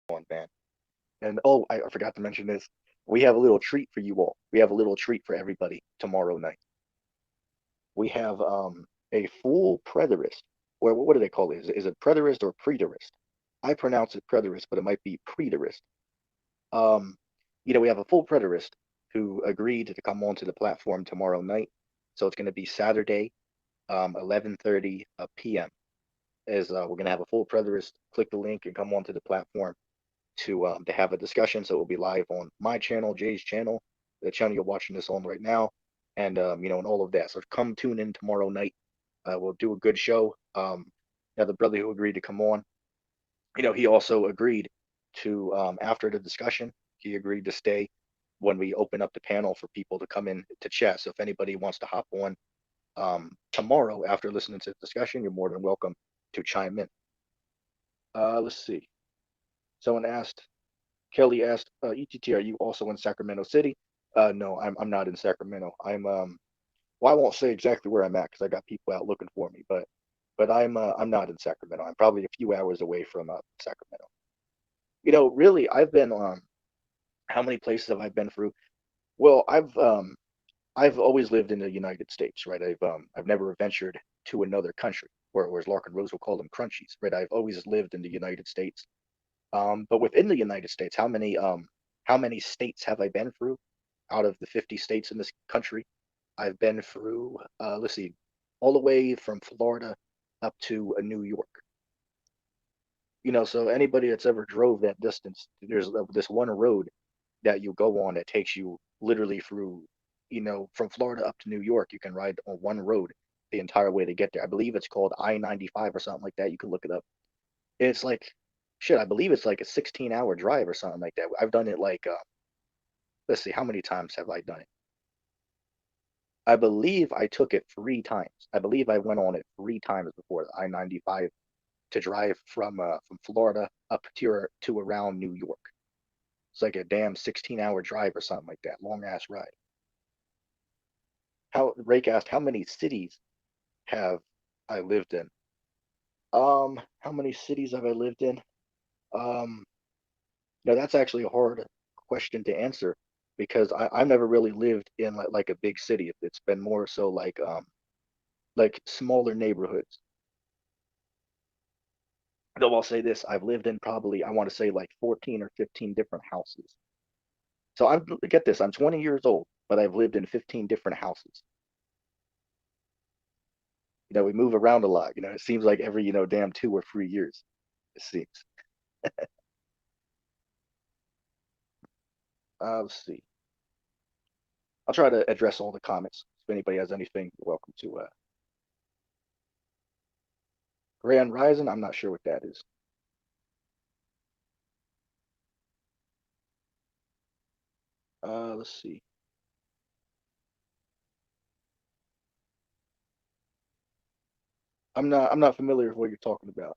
on, man. And oh, I forgot to mention this. We have a little treat for you all. We have a little treat for everybody tomorrow night. We have a full preterist, or what do they call it? Is it preterist or preterist? I pronounce it preterist, but it might be preterist. Um, we have a full preterist who agreed to come onto the platform tomorrow night. So it's going to be Saturday, 11:30 p.m. Is we're going to have a full preterist click the link and come onto the platform to have a discussion. So it will be live on my channel, Jay's channel, the channel you're watching this on right now, and and all of that. So come tune in tomorrow night. We'll do a good show. The brother who agreed to come on, he also agreed to after the discussion, he agreed to stay when we open up the panel for people to come in to chat. So if anybody wants to hop on tomorrow after listening to the discussion, you're more than welcome to chime in. Let's see. Someone asked, Kelly asked, ETT, are you also in Sacramento City? No, I'm not in Sacramento. Well, I won't say exactly where I'm at because I got people out looking for me, but I'm not in Sacramento. I'm probably a few hours away from Sacramento. Really, I've been how many places have I been through? Well, I've always lived in the United States, right? I've never ventured to another country, or as Lark and Rose will call them, crunchies, right? I've always lived in the United States. But within the United States, how many states have I been through? Out of the 50 states in this country, I've been through, let's see, all the way from Florida up to New York. So anybody that's ever drove that distance, there's this one road that you go on that takes you literally through, from Florida up to New York. You can ride on one road the entire way to get there. I believe it's called I-95 or something like that. You can look it up. It's like, shit, I believe it's like a 16-hour drive or something like that. I've done it like, let's see, how many times have I done it? I believe I took it 3 times. I believe I went on it 3 times before the I-95 to drive from Florida up to around New York. It's like a damn 16-hour drive or something like that. Long ass ride. Rake asked, how many cities have I lived in? How many cities have I lived in? Um, no, that's actually a hard question to answer because I've never really lived in like a big city. It's been more so like smaller neighborhoods. Though I'll say this, I've lived in probably, I want to say like 14 or 15 different houses. So get this, I'm 20 years old, but I've lived in 15 different houses. We move around a lot. It seems like every, damn 2 or 3 years, it seems. Let's see. I'll try to address all the comments. If anybody has anything, you're welcome to. Grand Rising, I'm not sure what that is. Let's see. I'm not familiar with what you're talking about.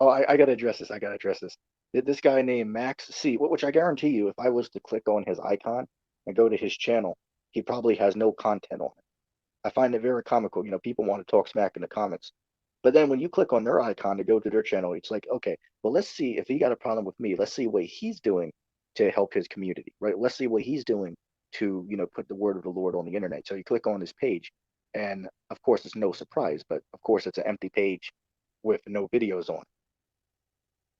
Oh, I gotta address this. I gotta address this. This guy named Max C, which I guarantee you, if I was to click on his icon and go to his channel, he probably has no content on it. I find it very comical. People want to talk smack in the comments. But then when you click on their icon to go to their channel, it's like, okay, well, let's see if he got a problem with me. Let's see what he's doing to help his community, right? Let's see what he's doing to, put the word of the Lord on the internet. So you click on his page, and of course, it's no surprise, but of course, it's an empty page with no videos on,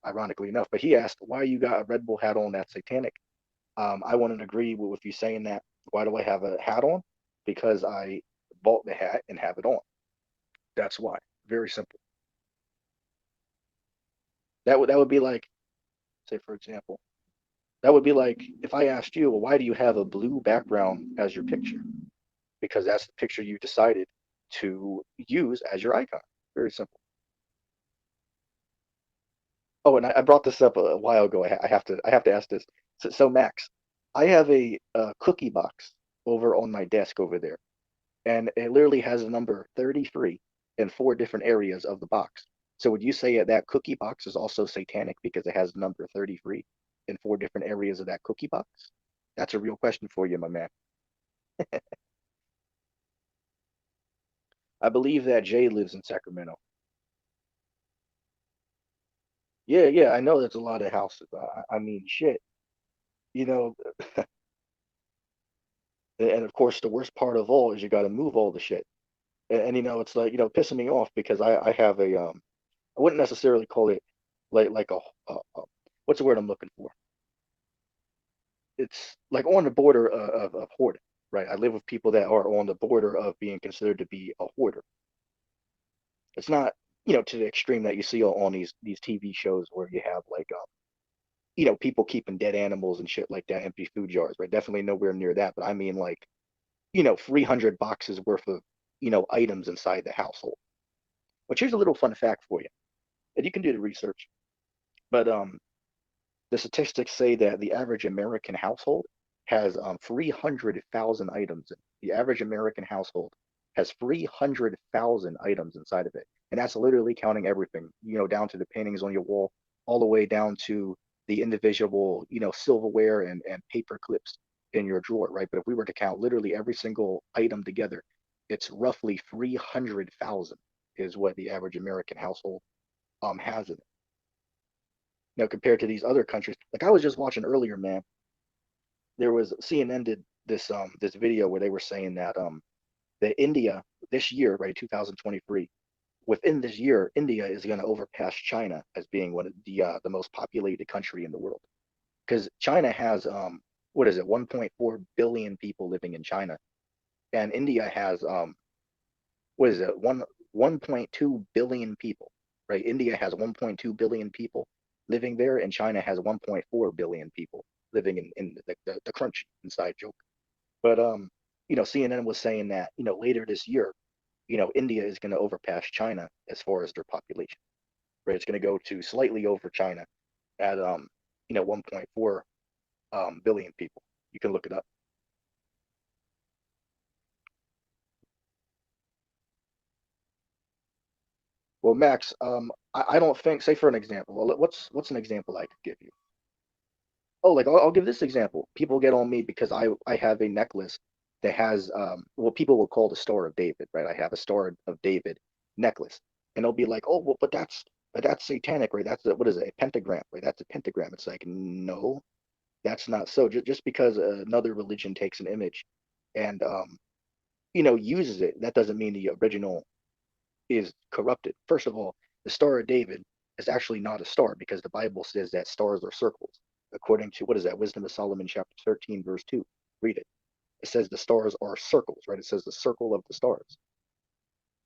ironically enough. But he asked, why you got a Red Bull hat on that's satanic? I wouldn't agree with you saying that. Why do I have a hat on? Because I bought the hat and have it on. That's why. Very simple. That would be like, say for example, that would be like if I asked you, well, why do you have a blue background as your picture? Because that's the picture you decided to use as your icon. Very simple. Oh, and I brought this up a while ago. I have to ask this. So Max, I have a cookie box over on my desk over there, and it literally has a number 33 in 4 different areas of the box. So would you say that cookie box is also satanic because it has number 33 in 4 different areas of that cookie box? That's a real question for you, my man. I believe that Jay lives in Sacramento. Yeah, yeah, I know that's a lot of houses. I mean, shit, you know, and of course, the worst part of all is you got to move all the shit. And it's like, pissing me off because I have I wouldn't necessarily call it like a what's the word I'm looking for? It's like on the border of hoarding, right? I live with people that are on the border of being considered to be a hoarder. It's not, to the extreme that you see on these TV shows where you have like people keeping dead animals and shit like that, empty food jars, right? Definitely nowhere near that. But I mean like, 300 boxes worth of, items inside the household. Which here's a little fun fact for you. And you can do the research. But the statistics say that the average American household has 300,000 items. The average American household has 300,000 items inside of it. And that's literally counting everything, down to the paintings on your wall, all the way down to the individual, silverware and paper clips in your drawer, right? But if we were to count literally every single item together, it's roughly 300,000 is what the average American household has in it. Compared to these other countries. Like I was just watching earlier, man. There was CNN did this video where they were saying that India this year, right, 2023, within this year, India is going to overpass China as being one of the most populated country in the world. Because China has what is it, 1.4 billion people living in China, and India has what is it, 1.2 billion people, right? India has 1.2 billion people living there, and China has 1.4 billion people living in the crunchy inside joke. But CNN was saying that later this year, India is going to overpass China as far as their population, right? It's going to go to slightly over China at 1.4 billion people. You can look it up. Well, Max, I don't think. Say for an example. Well, what's an example I could give you? Oh, like I'll give this example. People get on me because I have a necklace that has what people will call the Star of David, right? I have a Star of David necklace, and they'll be like, oh, well, but that's satanic, right? That's what is it? A pentagram, right? That's a pentagram. It's like, no, that's not so. Just because another religion takes an image and uses it, that doesn't mean the original is corrupted. First of all, the Star of David is actually not a star because the Bible says that stars are circles. According to what is that? Wisdom of Solomon, chapter 13, verse 2. Read it. It says the stars are circles, right? It says the circle of the stars.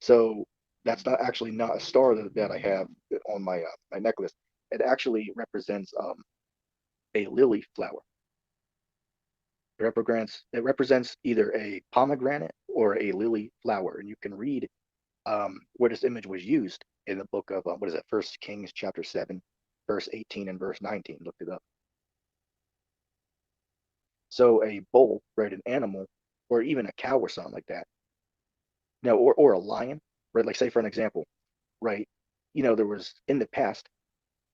So that's not actually not a star that I have on my necklace. It actually represents a lily flower. It represents either a pomegranate or a lily flower, and you can read where this image was used in the book of what is that? First Kings chapter 7, verse 18 and verse 19. Look it up. So a bull, right, an animal, or even a cow or something like that. Now, or a lion, right? Like say for an example, right? There was in the past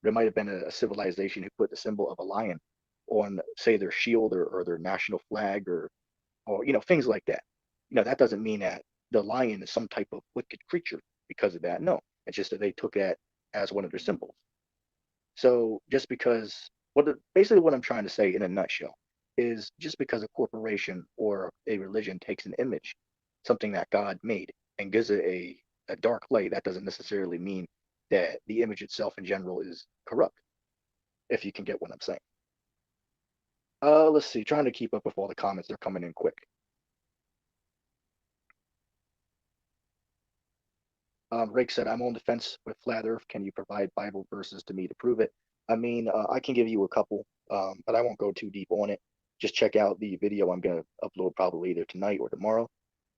there might have been a civilization who put the symbol of a lion on, say, their shield or their national flag or things like that. That doesn't mean that the lion is some type of wicked creature because of that. No, it's just that they took that as one of their symbols. So just because basically what I'm trying to say in a nutshell is just because a corporation or a religion takes an image, something that God made, and gives it a dark light, that doesn't necessarily mean that the image itself in general is corrupt, if you can get what I'm saying. Let's see, trying to keep up with all the comments. They're coming in quick. Rick said, I'm on the fence with flat Earth. Can you provide Bible verses to me to prove it? I mean, I can give you a couple, but I won't go too deep on it. Just check out the video I'm going to upload probably either tonight or tomorrow.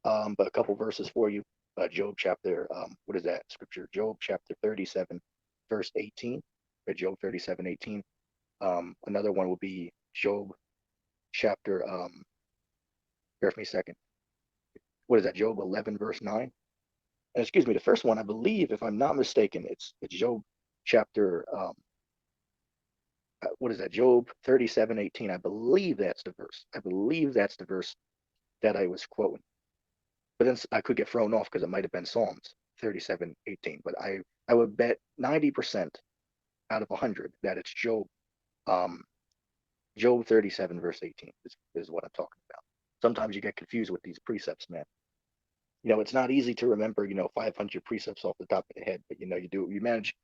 But a couple verses for you. Job chapter, what is that scripture? Job chapter 37, verse 18. Job 37:18. Another one will be Job chapter, bear with me a second. What is that? Job 11, verse 9. And excuse me, the first one, I believe, if I'm not mistaken, it's Job chapter what is that? Job 37:18. I believe that's the verse. I believe that's the verse that I was quoting. but then I could get thrown off because it might have been Psalms 37:18. But I would bet 90% out of 100 that it's Job. Um, Job 37 verse 18 is what I'm talking about. Sometimes you get confused with these precepts, man. It's not easy to remember, 500 precepts off the top of the head, but you manage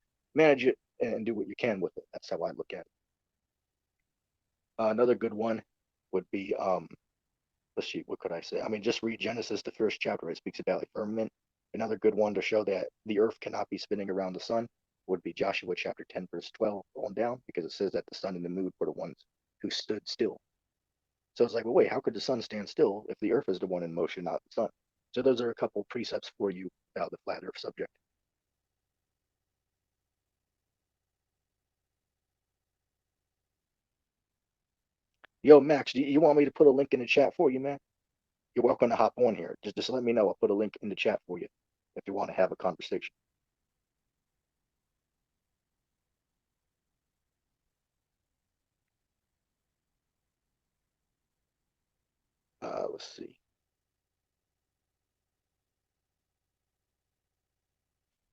it and do what you can with it. That's how I look at it. Another good one would be, let's see, what could I say? I mean, just read Genesis, the first chapter. It speaks about a firmament. Another good one to show that the earth cannot be spinning around the sun would be Joshua chapter 10, verse 12 on down, because it says that the sun and the moon were the ones who stood still. So it's like, well, wait, how could the sun stand still if the earth is the one in motion, not the sun? So those are a couple precepts for you about the flat earth subject. Yo, Max, do you want me to put a link in the chat for you, man? You're welcome to hop on here. Just let me know. I'll put a link in the chat for you if you want to have a conversation. Let's see.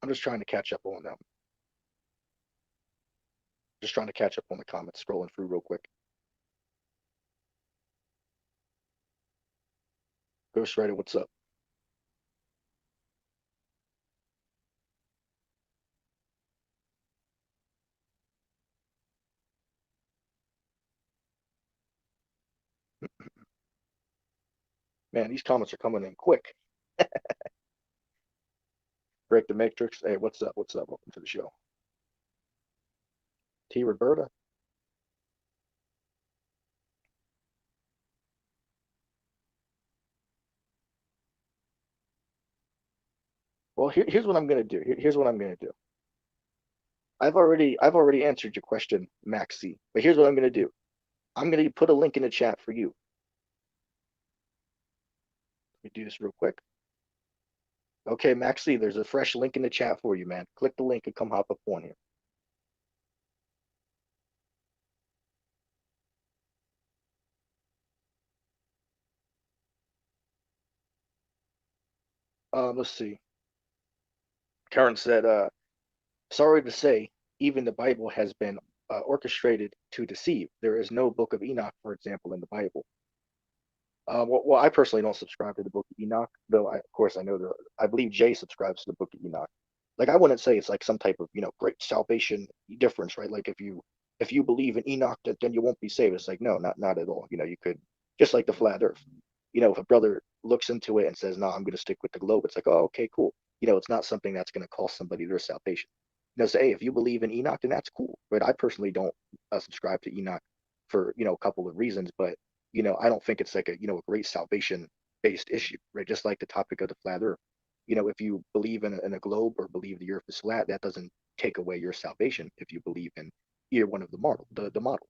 I'm just trying to catch up on them. Just trying to catch up on the comments, scrolling through real quick. Ghostwriter, what's up? Man, these comments are coming in quick. Break the Matrix. Hey, what's up? What's up? Welcome to the show. T. Roberta. Well, here's what I'm gonna do. Here's what I'm gonna do. I've already answered your question, Maxi. But here's what I'm gonna do. I'm gonna put a link in the chat for you. Let me do this real quick. Okay, Maxi, there's a fresh link in the chat for you, man. Click the link and come hop up on here. Let's see. Karen said, sorry to say, even the Bible has been orchestrated to deceive. There is no book of Enoch, for example, in the Bible. Well, I personally don't subscribe to the Book of Enoch, though. Of course, I know I believe Jay subscribes to the Book of Enoch. Like, I wouldn't say it's like some type of great salvation difference, right? Like if you believe in Enoch, then you won't be saved. It's like no, not at all. You could just like the flat Earth. If a brother looks into it and says, "No, I'm going to stick with the globe," it's like, "Oh, okay, cool." It's not something that's going to cost somebody their salvation. Say, hey, if you believe in Enoch, then that's cool. But I personally don't subscribe to Enoch for a couple of reasons, but I don't think it's like a great salvation based issue, right? Just like the topic of the flat earth. If you believe in a globe or believe the earth is flat, that doesn't take away your salvation if you believe in either one of the models.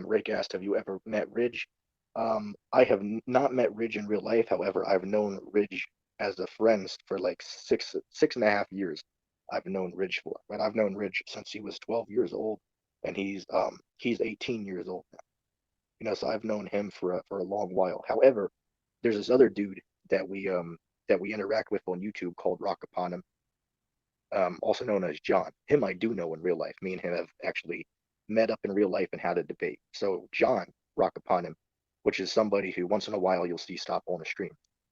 Rake asked, have you ever met Ridge? I have not met Ridge in real life. However, I've known Ridge as a friend for like six and a half years. I've known Ridge for, but I've known Ridge since he was 12 years old, and he's 18 years old now. So I've known him for a long while. However, there's this other dude that we interact with on YouTube called Rock Upon Him, also known as John. Him I do know in real life. Me and him have actually met up in real life and had a debate. So John, Rock Upon Him, which is somebody who once in a while you'll see stop on a stream.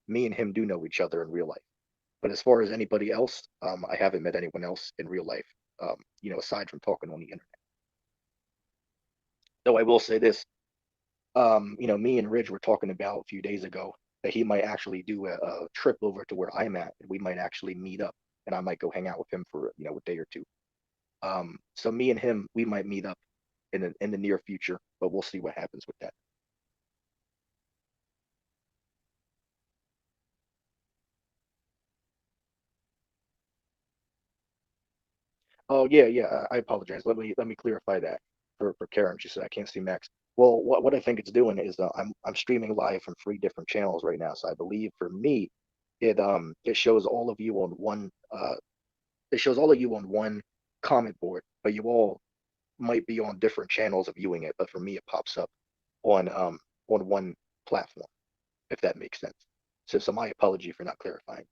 Me and him do know each other in real life. But as far as anybody else, I haven't met anyone else in real life, aside from talking on the internet. Though I will say this, me and Ridge were talking about a few days ago that he might actually do a trip over to where I'm at, and we might actually meet up, and I might go hang out with him for a day or two. So me and him, we might meet up in the near future, but we'll see what happens with that. Oh yeah, yeah. I apologize. Let me clarify that for Karen. She said I can't see Max. Well, what I think it's doing is I'm streaming live from three different channels right now. So I believe for me, it shows all of you on one it shows all of you on one comment board, but you all might be on different channels of viewing it. But for me, it pops up on one platform. if that makes sense. So my apology for not clarifying.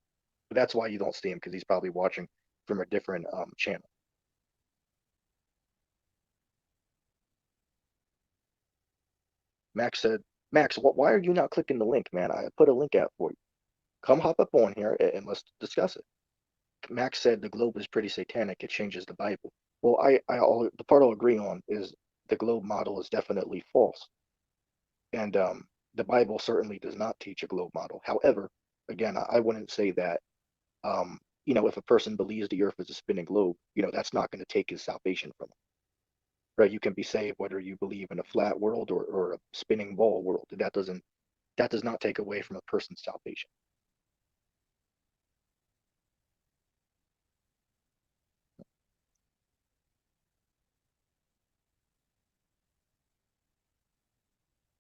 But that's why you don't see him because he's probably watching from a different channel. Max said, Max, why are you not clicking the link, man? I put a link out for you. Come hop up on here and let's discuss it. Max said the globe is pretty satanic. It changes the Bible. Well, the part I'll agree on is the globe model is definitely false, and the Bible certainly does not teach a globe model. However, again, I wouldn't say that if a person believes the Earth is a spinning globe, that's not going to take his salvation from him, right? You can be saved whether you believe in a flat world or a spinning ball world. That does not take away from a person's salvation.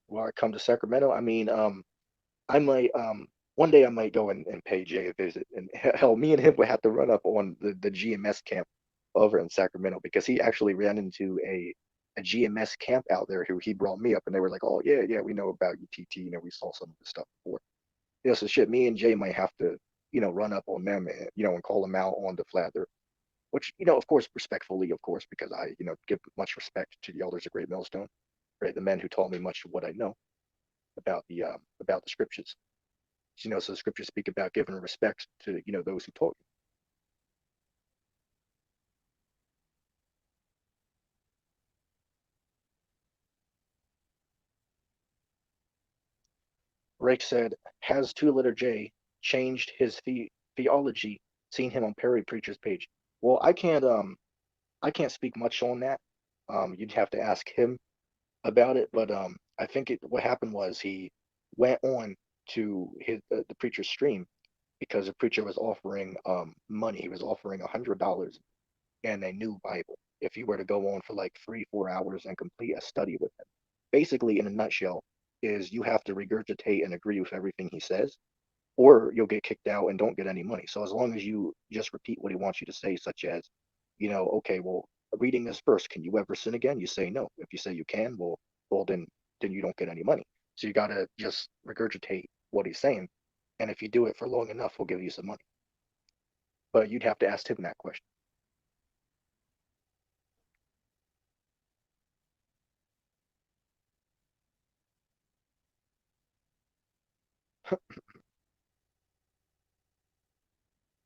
Well, I come to Sacramento. I mean, I might one day I might go and pay Jay a visit, and hell, me and him would have to run up on the GMS camp over in Sacramento because he actually ran into a GMS camp out there who he brought me up, and they were like, "Oh yeah, yeah, we know about UTT, we saw some of the stuff before." So shit, me and Jay might have to run up on them and and call them out on the flat earth, which of course respectfully, of course, because I give much respect to the elders of Great Millstone, right, the men who taught me much of what I know about the scriptures. So the scriptures speak about giving respect to those who taught you. Rake said, "Has two letter J changed his theology? Seen him on Perry Preacher's page." Well, I can't speak much on that. You'd have to ask him about it, but I think what happened was he went on to the preacher's stream because the preacher was offering money. He was offering $100 and a new Bible if you were to go on for like 3 4 hours and complete a study with him. Basically, in a nutshell, is you have to regurgitate and agree with everything he says, or you'll get kicked out and don't get any money. So as long as you just repeat what he wants you to say, such as, okay, well, reading this verse, can you ever sin again? You say no. If you say you can, well then you don't get any money. So you gotta just regurgitate what he's saying, and if you do it for long enough, we'll give you some money. But you'd have to ask him that question.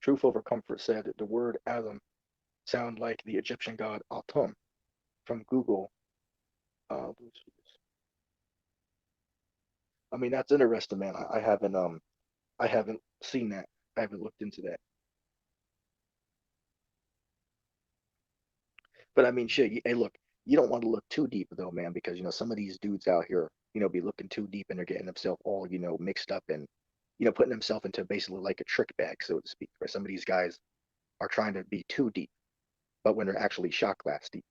Truth over comfort said that the word Adam sound like the Egyptian god Atum from Google. Uh, I mean, that's interesting, man. I haven't seen that. I haven't looked into that. But I mean, shit. Hey, look, you don't want to look too deep though, man, because some of these dudes out here, be looking too deep and they're getting themselves all mixed up and putting themselves into basically like a trick bag, so to speak. Where some of these guys are trying to be too deep, but when they're actually shot glass deep.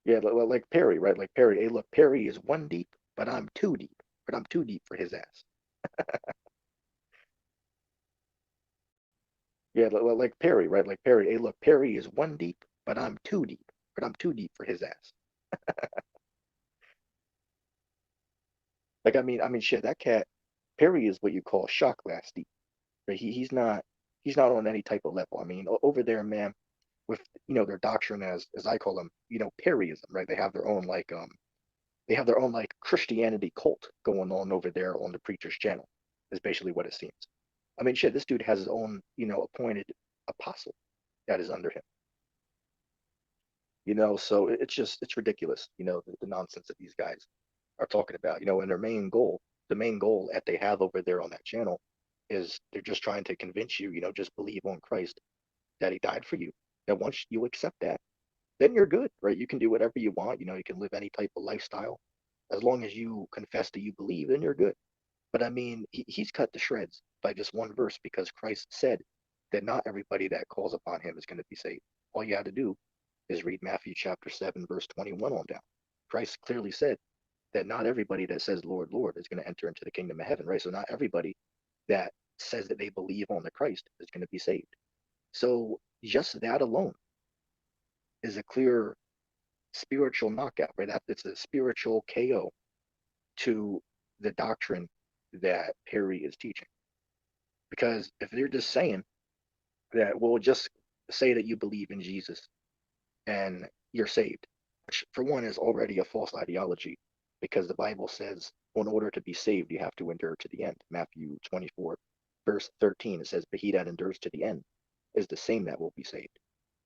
Yeah, like Perry, right? Like Perry. Hey, look, Perry is one deep, but I'm too deep. But I'm too deep for his ass. Yeah, like Perry, right? Like Perry. Hey, look, Perry is one deep, but I'm too deep. But I'm too deep for his ass. Like I mean, shit. That cat, Perry is what you call shot glass deep. Right? He's not on any type of level. I mean, over there, man, with their doctrine as I call them, Perryism, right? They have their own like Christianity cult going on over there on the preacher's channel. Is basically what it seems. I mean, shit. This dude has his own appointed apostle that is under him. So it's ridiculous, the nonsense that these guys are talking about, and their main goal, the main goal that they have over there on that channel is they're just trying to convince you, just believe on Christ, that he died for you. And once you accept that, then you're good, right? You can do whatever you want, you can live any type of lifestyle. As long as you confess that you believe, then you're good. But I mean, he's cut to shreds by just one verse because Christ said that not everybody that calls upon him is going to be saved. All you have to do is read Matthew chapter 7, verse 21 on down. Christ clearly said that not everybody that says, Lord, Lord, is going to enter into the kingdom of heaven, right? So not everybody that says that they believe on the Christ is going to be saved. So just that alone is a clear spiritual knockout, right? That it's a spiritual KO to the doctrine that Perry is teaching. Because if they're just saying that, well, just say that you believe in Jesus and you're saved, which for one is already a false ideology, because the Bible says in order to be saved, you have to endure to the end. Matthew 24, verse 13, it says, but he that endures to the end is the same that will be saved.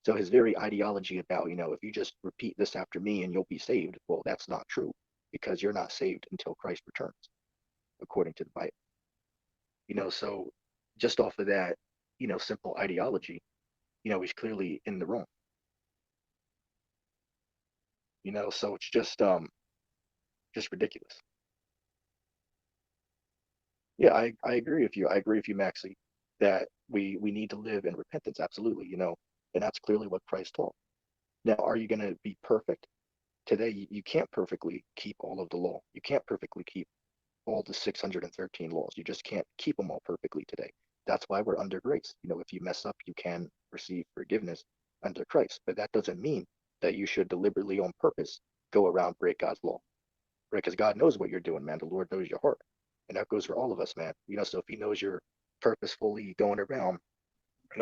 So his very ideology about, if you just repeat this after me and you'll be saved, well, that's not true, because you're not saved until Christ returns, according to the Bible. So just off of that, simple ideology, he's clearly in the wrong. So it's just ridiculous. Yeah, I agree with you. I agree with you, Maxie, that we need to live in repentance, absolutely, and that's clearly what Christ taught. Now, are you going to be perfect? Today, you can't perfectly keep all of the law. You can't perfectly keep all the 613 laws. You just can't keep them all perfectly today. That's why we're under grace. If you mess up, you can receive forgiveness under Christ. But that doesn't mean that you should deliberately on purpose go around break God's law. Right? Because God knows what you're doing, man. The Lord knows your heart. And that goes for all of us, man. So if he knows you're purposefully going around,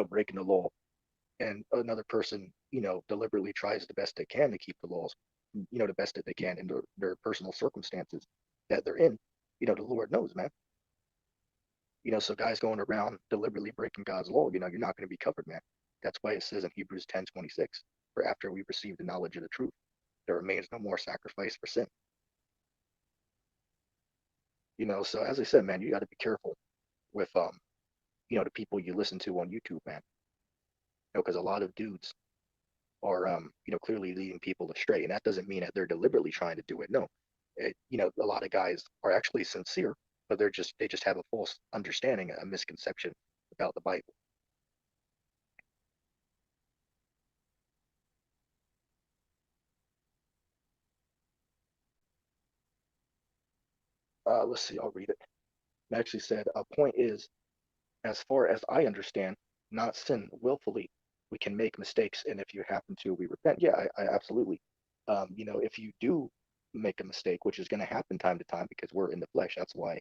breaking the law, and another person, deliberately tries the best they can to keep the laws, the best that they can in their personal circumstances that they're in, the Lord knows, man. So guys going around deliberately breaking God's law, you're not going to be covered, man. That's why it says in Hebrews 10:26, for after we receive the knowledge of the truth, there remains no more sacrifice for sin. So as I said, man, you got to be careful with the people you listen to on YouTube, man. Because a lot of dudes are clearly leading people astray, and that doesn't mean that they're deliberately trying to do it. No, a lot of guys are actually sincere, but they just have a false understanding, a misconception about the Bible. Let's see, I'll read it. It actually said, a point is, as far as I understand, not sin willfully. We can make mistakes, and if you happen to, we repent. Yeah, I absolutely. If you do make a mistake, which is going to happen time to time because we're in the flesh, that's why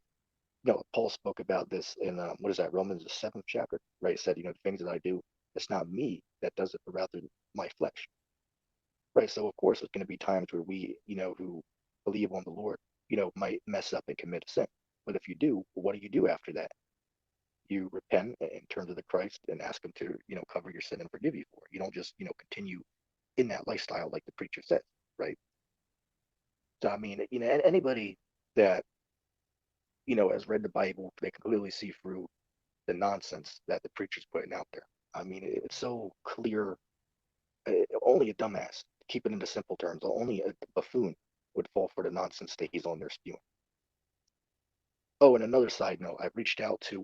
Paul spoke about this in what is that, Romans the 7th chapter, right? He said, the things that I do, it's not me that does it, but rather my flesh, right? So of course, there's going to be times where we, who believe on the Lord, might mess up and commit a sin. But if you do, what do you do after that? You repent and turn to the Christ and ask him to, cover your sin and forgive you for it. You don't just, continue in that lifestyle like the preacher said, right? So I mean, anybody that has read the Bible, they can clearly see through the nonsense that the preacher's putting out there. I mean, it's so clear. Only a dumbass, keep it into simple terms, only a buffoon would fall for the nonsense that he's on there spewing. Oh, and another side note, I've reached out to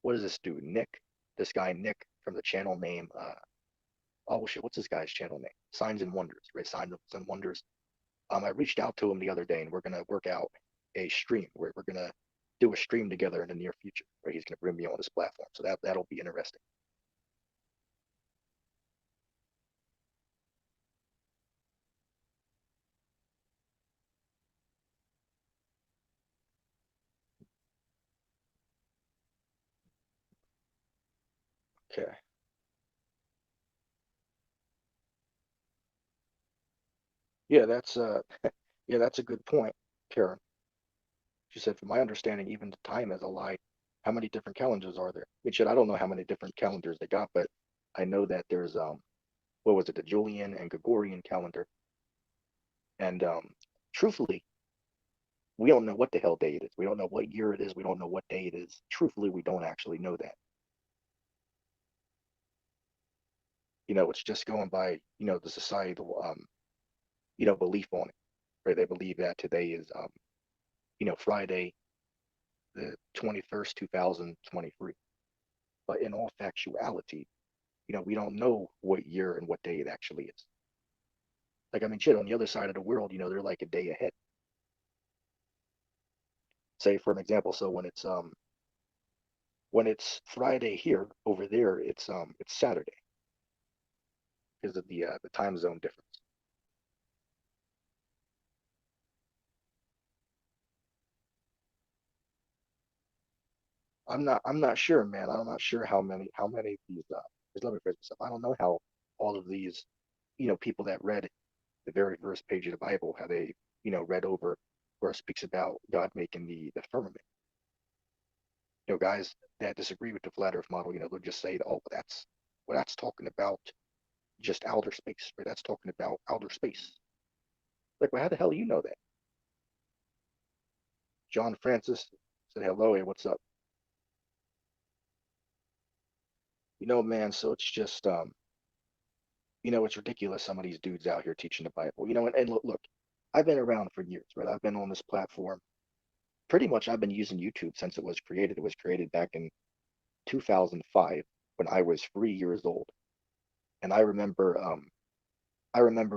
what does this dude, Nick? This guy Nick from the channel name oh shit, what's this guy's channel name? Signs and Wonders, right? Signs and Wonders. I reached out to him the other day, and we're gonna work out a stream. We're gonna do a stream together in the near future, right? He's gonna bring me on his platform, so that'll be interesting. Okay. Yeah, that's yeah, that's a good point, Karen. She said, from my understanding, even the time is a lie. How many different calendars are there? Which I don't know how many different calendars they got, but I know that there's what was it, the Julian and Gregorian calendar. And truthfully, we don't know what the hell day it is. We don't know what year it is. We don't know what day it is. Truthfully, we don't actually know that. It's just going by, the societal belief on it. Right? They believe that today is Friday the 21st, 2023. But in all factuality, we don't know what year and what day it actually is. Like, I mean, shit, on the other side of the world, they're like a day ahead. Say, for an example, so when it's Friday here, over there, it's Saturday because of the time zone difference. I'm not sure, man. I'm not sure how many of these just let me phrase this up. I don't know how all of these, people that read the very first page of the Bible, how they, read over where it speaks about God making the firmament. Guys that disagree with the flat Earth model, they'll just say, oh, that's talking about just outer space, right? That's talking about outer space. Like, well, how the hell do you know that? John Francis said, hello, hey, what's up? Man, so it's just it's ridiculous some of these dudes out here teaching the Bible. And look, I've been around for years, right? I've been on this platform. Pretty much I've been using YouTube since it was created. It was created back in 2005 when I was 3 years old. And I remember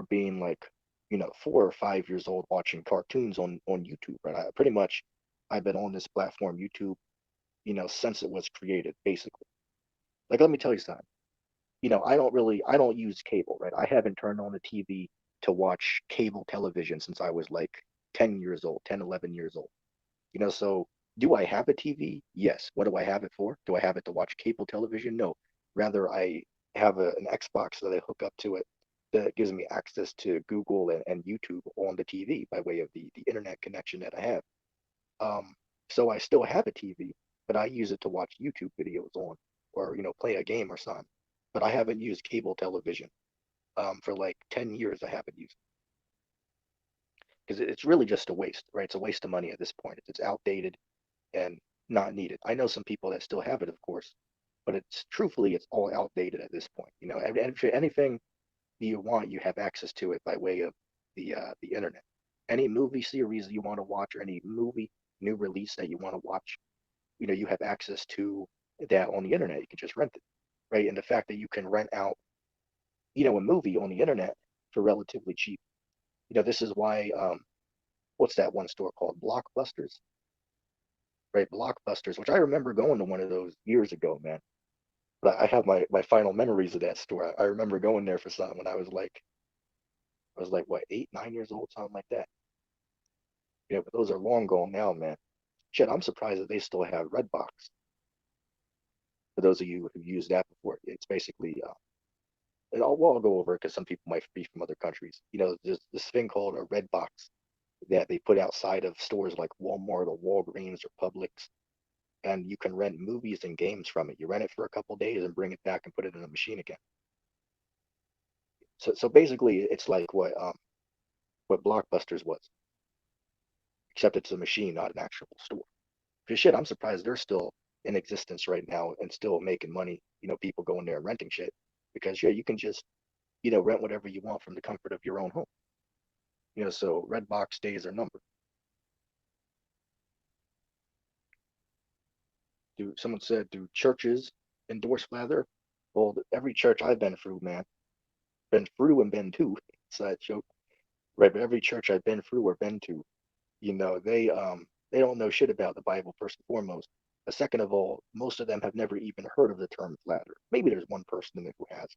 being like, 4 or 5 years old watching cartoons on YouTube, right? Pretty much I've been on this platform, YouTube, since it was created, basically. Like, let me tell you something. I don't use cable, right? I haven't turned on the TV to watch cable television since I was like 10 years old, 10, 11 years old. So do I have a TV? Yes. What do I have it for? Do I have it to watch cable television? No. Rather, I have an Xbox that I hook up to it that gives me access to Google and YouTube on the TV by way of the internet connection that I have. Um, so I still have a TV, but I use it to watch YouTube videos on or, play a game or something. But I haven't used cable television for like 10 years. I haven't used because it's really just a waste, right? It's a waste of money at this point. It's outdated and not needed. I know some people that still have it, of course, but it's truthfully, it's all outdated at this point. And if anything you want, you have access to it by way of the internet. Any movie series you want to watch or any movie new release that you want to watch, you have access to that on the internet. You can just rent it, right? And the fact that you can rent out, a movie on the internet for relatively cheap. This is why what's that one store called? Blockbusters, right? Blockbusters, which I remember going to one of those years ago, man. But I have my final memories of that store. I remember going there for something when I was like what, 8, 9 years old, something like that. But those are long gone now, man. Shit, I'm surprised that they still have Redbox. For those of you who've used that before, it's basically and I'll go over it because some people might be from other countries. There's this thing called a Redbox that they put outside of stores like Walmart or Walgreens or Publix, and you can rent movies and games from it. You rent it for a couple days and bring it back and put it in a machine again. So basically, it's like what Blockbusters was, except it's a machine, not an actual store. Because shit, I'm surprised they're still in existence right now and still making money. People going there and renting shit because yeah, you can just rent whatever you want from the comfort of your own home. So Redbox days are numbered. Do Someone said, do churches endorse flather? Well, every church I've been through, man, been through and been to, side joke, right? But every church I've been through or been to, they don't know shit about the Bible first and foremost. But second of all, most of them have never even heard of the term flatter. Maybe there's one person in it who has,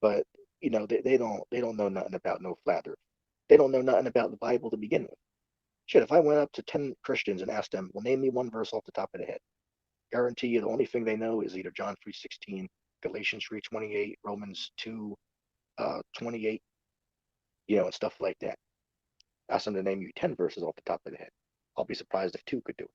but they don't know nothing about no flatter. They don't know nothing about the Bible to begin with. Shit, if I went up to 10 Christians and asked them, well, name me one verse off the top of the head, guarantee you the only thing they know is either John 3:16, Galatians 3:28, Romans 2 28, and stuff like that. Ask them to name you 10 verses off the top of the head. I'll be surprised if two could do it.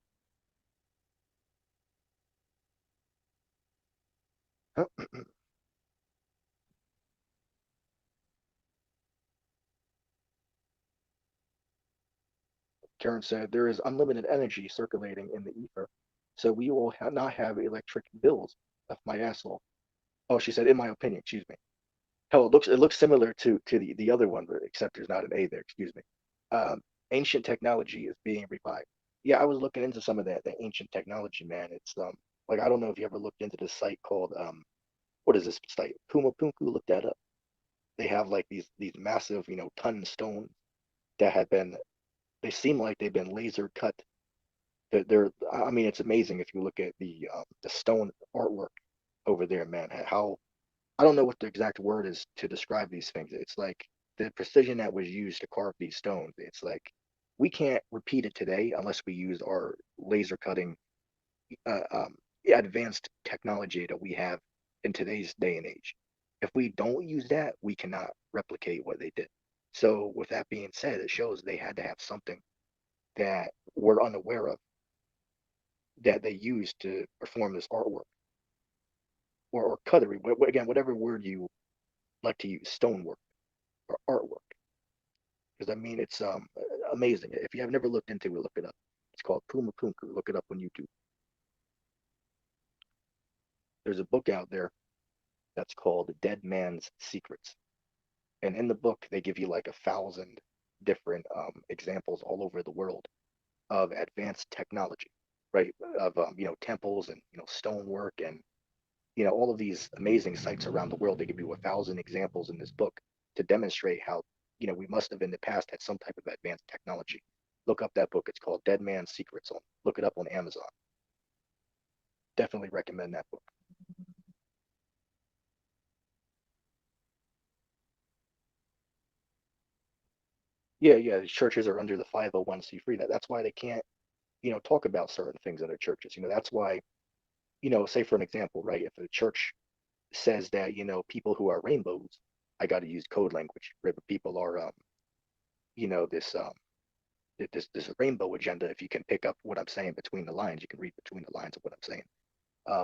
Karen said there is unlimited energy circulating in the ether, so we will not have electric bills. Left my asshole. Oh, she said, in my opinion, excuse me. Hell, it looks similar to the other one, but except there's not an A there. Excuse me. Um, Ancient technology is being revived. Yeah, I was looking into some of that ancient technology, man. It's like I don't know if you ever looked into this site called what is this site? Puma Punku. Look that up. They have like these massive, ton stones that have been. They seem like they've been laser cut. I mean, it's amazing if you look at the stone artwork over there, man. How I don't know what the exact word is to describe these things. It's like the precision that was used to carve these stones. It's like we can't repeat it today unless we use our laser cutting advanced technology that we have in today's day and age. If we don't use that, we cannot replicate what they did. So, with that being said, it shows they had to have something that we're unaware of that they used to perform this artwork or cutlery. Again, whatever word you like to use, stonework or artwork. Because I mean, it's amazing. If you have never looked into it, look it up. It's called Puma Punku. Look it up on YouTube. There's a book out there that's called Dead Man's Secrets. And in the book, they give you like 1,000 different examples all over the world of advanced technology, right? Of temples and stonework and all of these amazing sites around the world. They give you 1,000 examples in this book to demonstrate how we must have in the past had some type of advanced technology. Look up that book. It's called Dead Man's Secrets. Look it up on Amazon. Definitely recommend that book. Yeah, yeah. The churches are under the 501(c)(3. That's why they can't talk about certain things in their churches. That's why say for an example, right? If a church says that people who are rainbows, I got to use code language. Right? But people are this this rainbow agenda. If you can pick up what I'm saying between the lines, you can read between the lines of what I'm saying.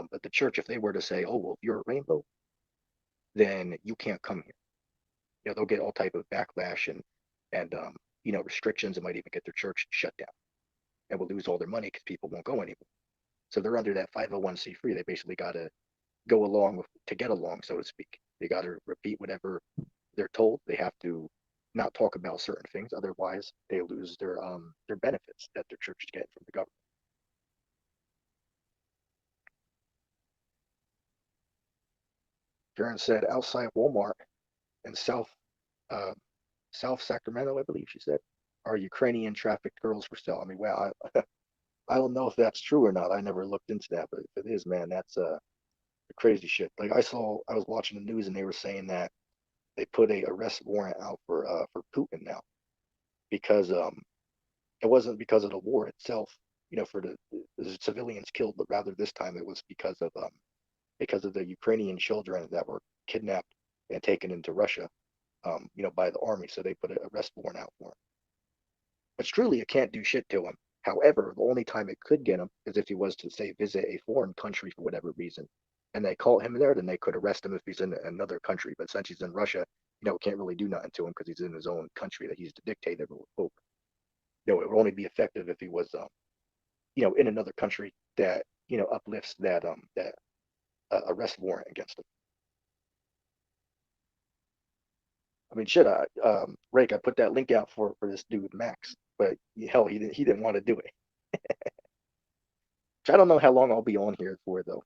But the church, if they were to say, "Oh, well, if you're a rainbow, then you can't come here," they'll get all type of backlash and restrictions. It might even get their church shut down, and will lose all their money because people won't go anymore. So they're under that 501(c)(3. They basically got to go along to get along, so to speak. They got to repeat whatever they're told. They have to not talk about certain things, otherwise they lose their benefits that their church is getting from the government. Karen said outside Walmart in uh, South Sacramento, I believe she said, are Ukrainian trafficked girls for sale. I mean, well, I don't know if that's true or not. I never looked into that, but if it is, man, that's crazy shit. Like I was watching the news and they were saying that they put a arrest warrant out for Putin now because it wasn't because of the war itself, for the civilians killed, but rather this time it was because of the Ukrainian children that were kidnapped and taken into Russia, by the army. So they put an arrest warrant out for him. But truly, it can't do shit to him. However, the only time it could get him is if he was to say visit a foreign country for whatever reason, and they caught him there, then they could arrest him if he's in another country. But since he's in Russia, can't really do nothing to him because he's in his own country that he's the dictator of. It would only be effective if he was, in another country that uplifts that arrest warrant against him. I mean, shit, Rake, I put that link out for this dude Max, but hell, he didn't want to do it. I don't know how long I'll be on here for though,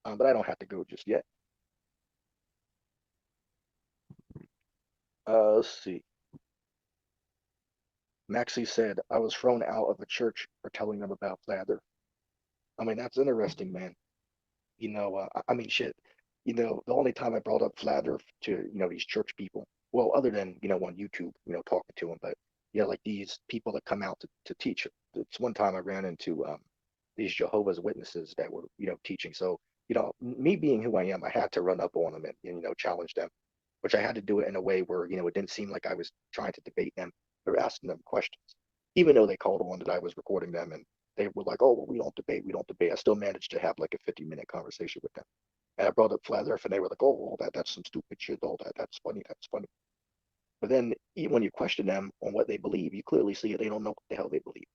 but I don't have to go just yet. Let's see. Maxie said I was thrown out of a church for telling them about Flather. I mean, that's interesting, man. I mean, shit. The only time I brought up Flat Earth to these church people, well, other than on YouTube, talking to them, but like these people that come out to teach. It's one time I ran into these Jehovah's Witnesses that were teaching. So me being who I am, I had to run up on them and challenge them, which I had to do it in a way where it didn't seem like I was trying to debate them or asking them questions, even though they called on that I was recording them and they were like, "Oh, well, we don't debate, we don't debate." I still managed to have like a 50-minute conversation with them. And I brought up Flat Earth, and they were like, "Oh, all that's some stupid shit. All that's funny. That's funny." But then when you question them on what they believe, you clearly see they don't know what the hell they believe.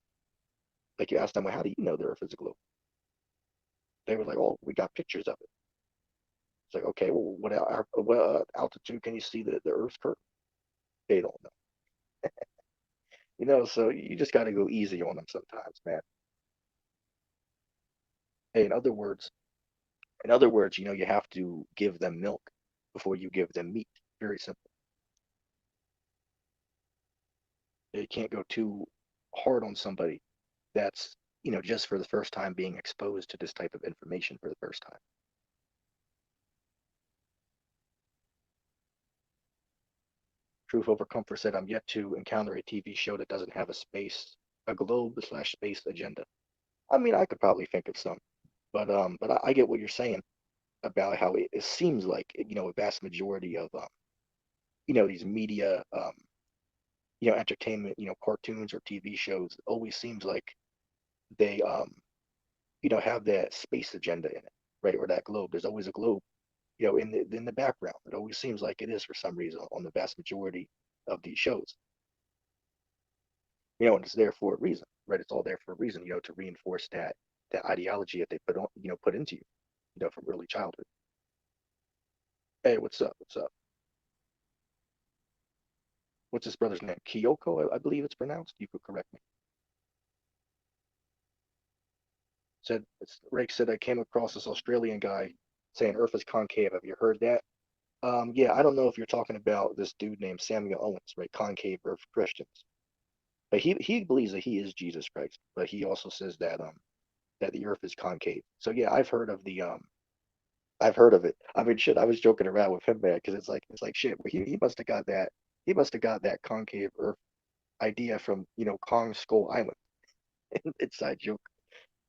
Like you ask them, "Well, how do you know the Earth is a globe?" They were like, "Oh, we got pictures of it." It's like, okay, well, what altitude can you see the Earth's curve? They don't know. So you just got to go easy on them sometimes, man. Hey, in other words, you have to give them milk before you give them meat. Very simple. You can't go too hard on somebody that's just for the first time being exposed to this type of information for the first time. Truth over comfort said, I'm yet to encounter a TV show that doesn't have a globe/space agenda. I mean, I could probably think of some. But I get what you're saying about how it seems like a vast majority of these media entertainment cartoons or TV shows always seems like they have that space agenda in it, right? Or that globe. There's always a globe in the background. It always seems like it is for some reason on the vast majority of these shows. And it's there for a reason, right? It's all there for a reason, to reinforce that ideology that they put into you, from early childhood. Hey, what's up? What's up? What's his brother's name? Kyoko, I believe it's pronounced. You could correct me. Rake said I came across this Australian guy saying Earth is concave. Have you heard that? Yeah, I don't know if you're talking about this dude named Samuel Owens, right? Concave Earth Christians. But he believes that he is Jesus Christ, but he also says that the Earth is concave. So yeah, I've heard of it. I mean, shit, I was joking around with him, man, because it's like shit. He must have got that concave Earth idea from Kong Skull Island. Inside joke,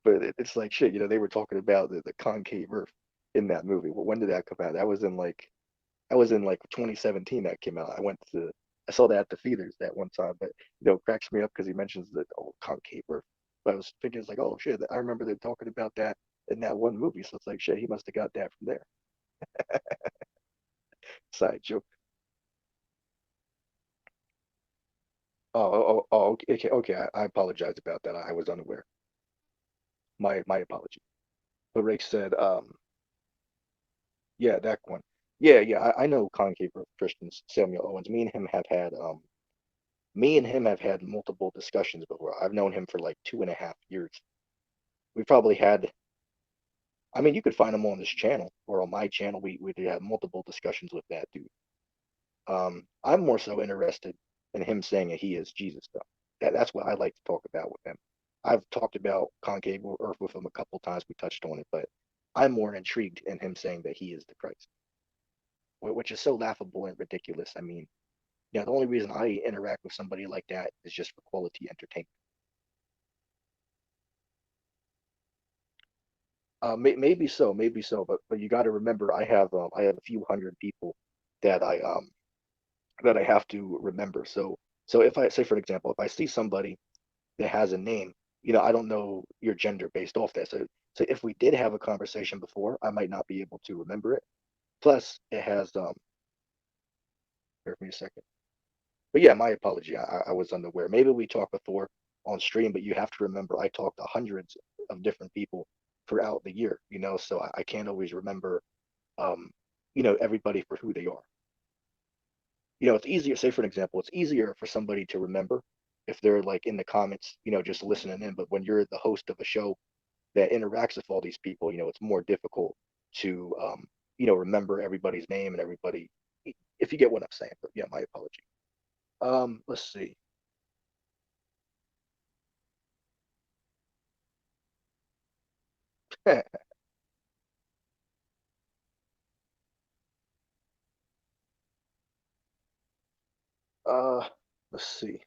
but it's like shit. They were talking about the concave Earth in that movie. Well, when did that come out? That was in like 2017 that came out. I saw that at the theaters that one time, but it cracks me up because he mentions the concave Earth. But I was thinking it's like, oh shit, I remember them talking about that in that one movie. So it's like shit, he must have got that from there. Side joke. Oh, okay, okay, okay. I apologize about that. I was unaware. My apology. But Rick said, yeah, that one. Yeah, yeah. I know concave Earth Christians, Samuel Owens. Me and him have had multiple discussions before. I've known him for like 2.5 years. We probably had, I mean, you could find him on this channel or on my channel. We did have multiple discussions with that dude. I'm more so interested in him saying that he is Jesus, though. That's what I like to talk about with him. I've talked about concave Earth with him a couple times. We touched on it, but I'm more intrigued in him saying that he is the Christ, which is so laughable and ridiculous. I mean, the only reason I interact with somebody like that is just for quality entertainment. Maybe so, but you got to remember, I have a few hundred people that I have to remember. So if I say, for example, if I see somebody that has a name, I don't know your gender based off that. So if we did have a conversation before, I might not be able to remember it. Plus, it has Bear with me a second. But yeah, my apology. I was unaware. Maybe we talked before on stream, but you have to remember I talked to hundreds of different people throughout the year, so I can't always remember um, everybody for who they are. It's easier, say for an example, it's easier for somebody to remember if they're like in the comments, just listening in. But when you're the host of a show that interacts with all these people, it's more difficult to remember everybody's name and everybody, if you get what I'm saying. But yeah, my apology. Let's see. uh, let's see.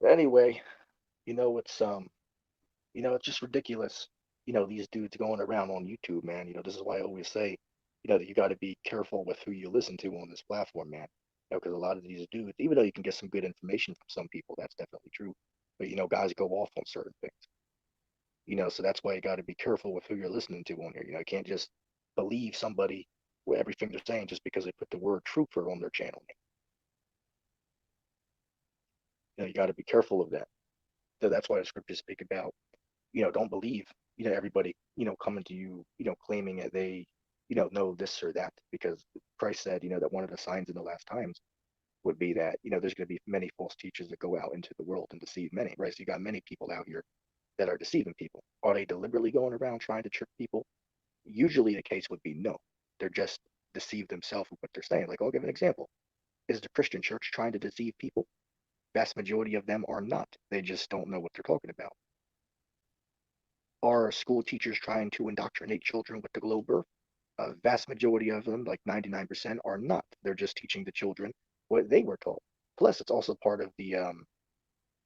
Anyway, you know, it's um, it's just ridiculous. These dudes going around on YouTube, man. This is why I always say, that you got to be careful with who you listen to on this platform, man. Because a lot of these dudes, even though you can get some good information from some people, that's definitely true. But guys go off on certain things. So that's why you got to be careful with who you're listening to on here. You can't just believe somebody with everything they're saying just because they put the word trooper on their channel. You got to be careful of that. So that's why the scriptures speak about, don't believe, everybody, coming to you, claiming that they, know this or that, because Christ said, that one of the signs in the last times would be that, there's going to be many false teachers that go out into the world and deceive many, right? So you got many people out here that are deceiving people. Are they deliberately going around trying to trick people? Usually the case would be no. They're just deceive themselves with what they're saying. Like, I'll give an example. Is the Christian church trying to deceive people? Vast majority of them are not. They just don't know what they're talking about. Are school teachers trying to indoctrinate children with the globe birth? A vast majority of them, like 99%, are not. They're just teaching the children what they were taught. Plus, it's also part of the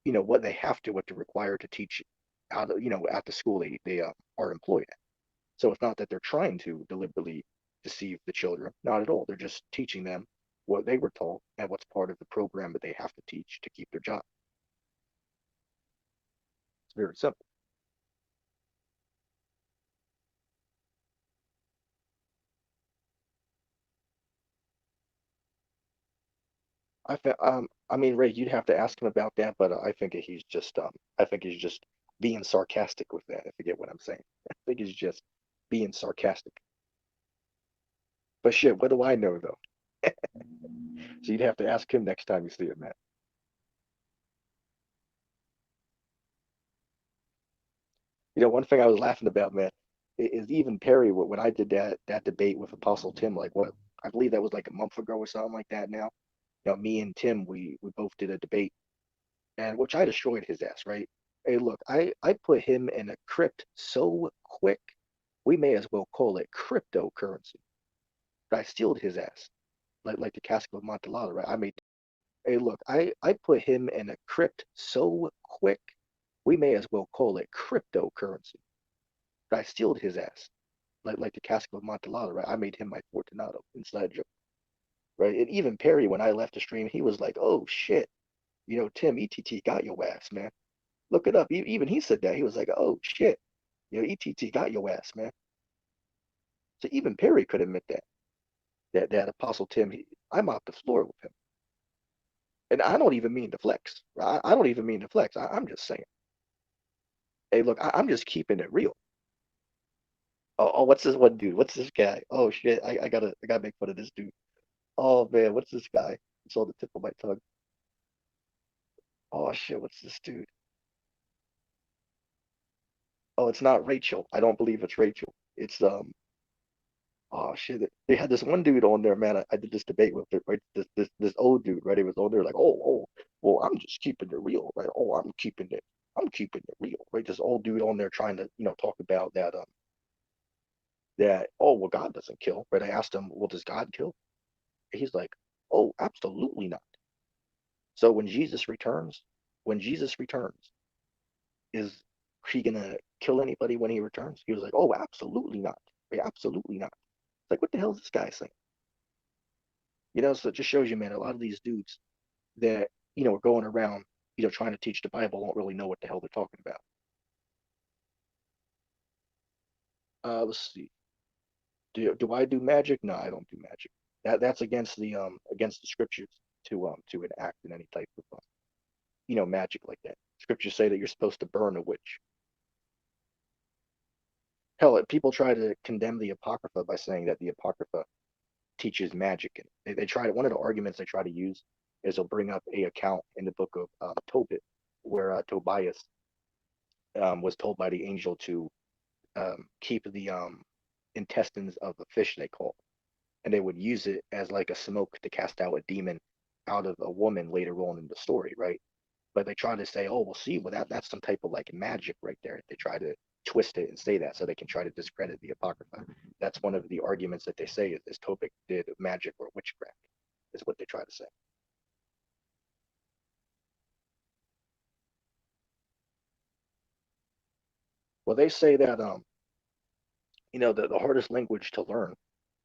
what they have to, what they're required to teach out of, at the school they are employed at. So it's not that they're trying to deliberately deceive the children, not at all. They're just teaching them what they were taught and what's part of the program that they have to teach to keep their job. It's very simple. I mean, Ray, you'd have to ask him about that, but I think he's just being sarcastic with that. If you get what I'm saying, I think he's just being sarcastic. But shit, what do I know though? So you'd have to ask him next time you see him, man. One thing I was laughing about, man, is even Perry when I did that debate with Apostle Tim, like what I believe that was like a month ago or something like that. Now, me and Tim, we both did a debate, and which I destroyed his ass, right? Hey, look, I put him in a crypt so quick, we may as well call it cryptocurrency. I stealed his ass, like the cask of Amontillado, right? I made. Hey, look, I put him in a crypt so quick, we may as well call it cryptocurrency. I stealed his ass, like the cask of Amontillado, right? I made him my Fortunato inside joke, right? And even Perry, when I left the stream, he was like, "Oh shit, Tim, ETT got your ass, man. Look it up." Even he said that. He was like, "Oh shit, ETT got your ass, man." So even Perry could admit that. That Apostle Tim, I'm off the floor with him, and I don't even mean to flex. Right? I don't even mean to flex. I'm just saying. Hey, look, I'm just keeping it real. Oh, what's this one dude? What's this guy? Oh shit, I gotta make fun of this dude. Oh man, what's this guy? It's on the tip of my tongue. Oh shit, what's this dude? Oh, it's not Rachel. I don't believe it's Rachel. It's oh shit. They had this one dude on there, man. I did this debate with it, right? This old dude, right? He was on there like, well, I'm just keeping it real, right? Oh, I'm keeping it real, right? This old dude on there trying to, talk about that, oh well, God doesn't kill, right? I asked him, well, does God kill? He's like, oh, absolutely not. So when Jesus returns, is he gonna kill anybody when he returns? He was like, oh, absolutely not. Absolutely not. Like, what the hell is this guy saying? So it just shows you, man, a lot of these dudes that, are going around, trying to teach the Bible don't really know what the hell they're talking about. Let's see. Do I do magic? No, I don't do magic. That's against the scriptures to enact in any type of magic like that. Scriptures say that you're supposed to burn a witch. Hell, people try to condemn the Apocrypha by saying that the Apocrypha teaches magic. And they try to, one of the arguments they try to use is they'll bring up a account in the book of Tobit, where Tobias was told by the angel to keep the intestines of the fish they call, and they would use it as like a smoke to cast out a demon out of a woman later on in the story, right? But they try to say, oh, well, see, well, that's some type of like magic right there. They try to twist it and say that so they can try to discredit the Apocrypha. That's one of the arguments that they say is Tobit did magic or witchcraft, is what they try to say. Well, they say that the hardest language to learn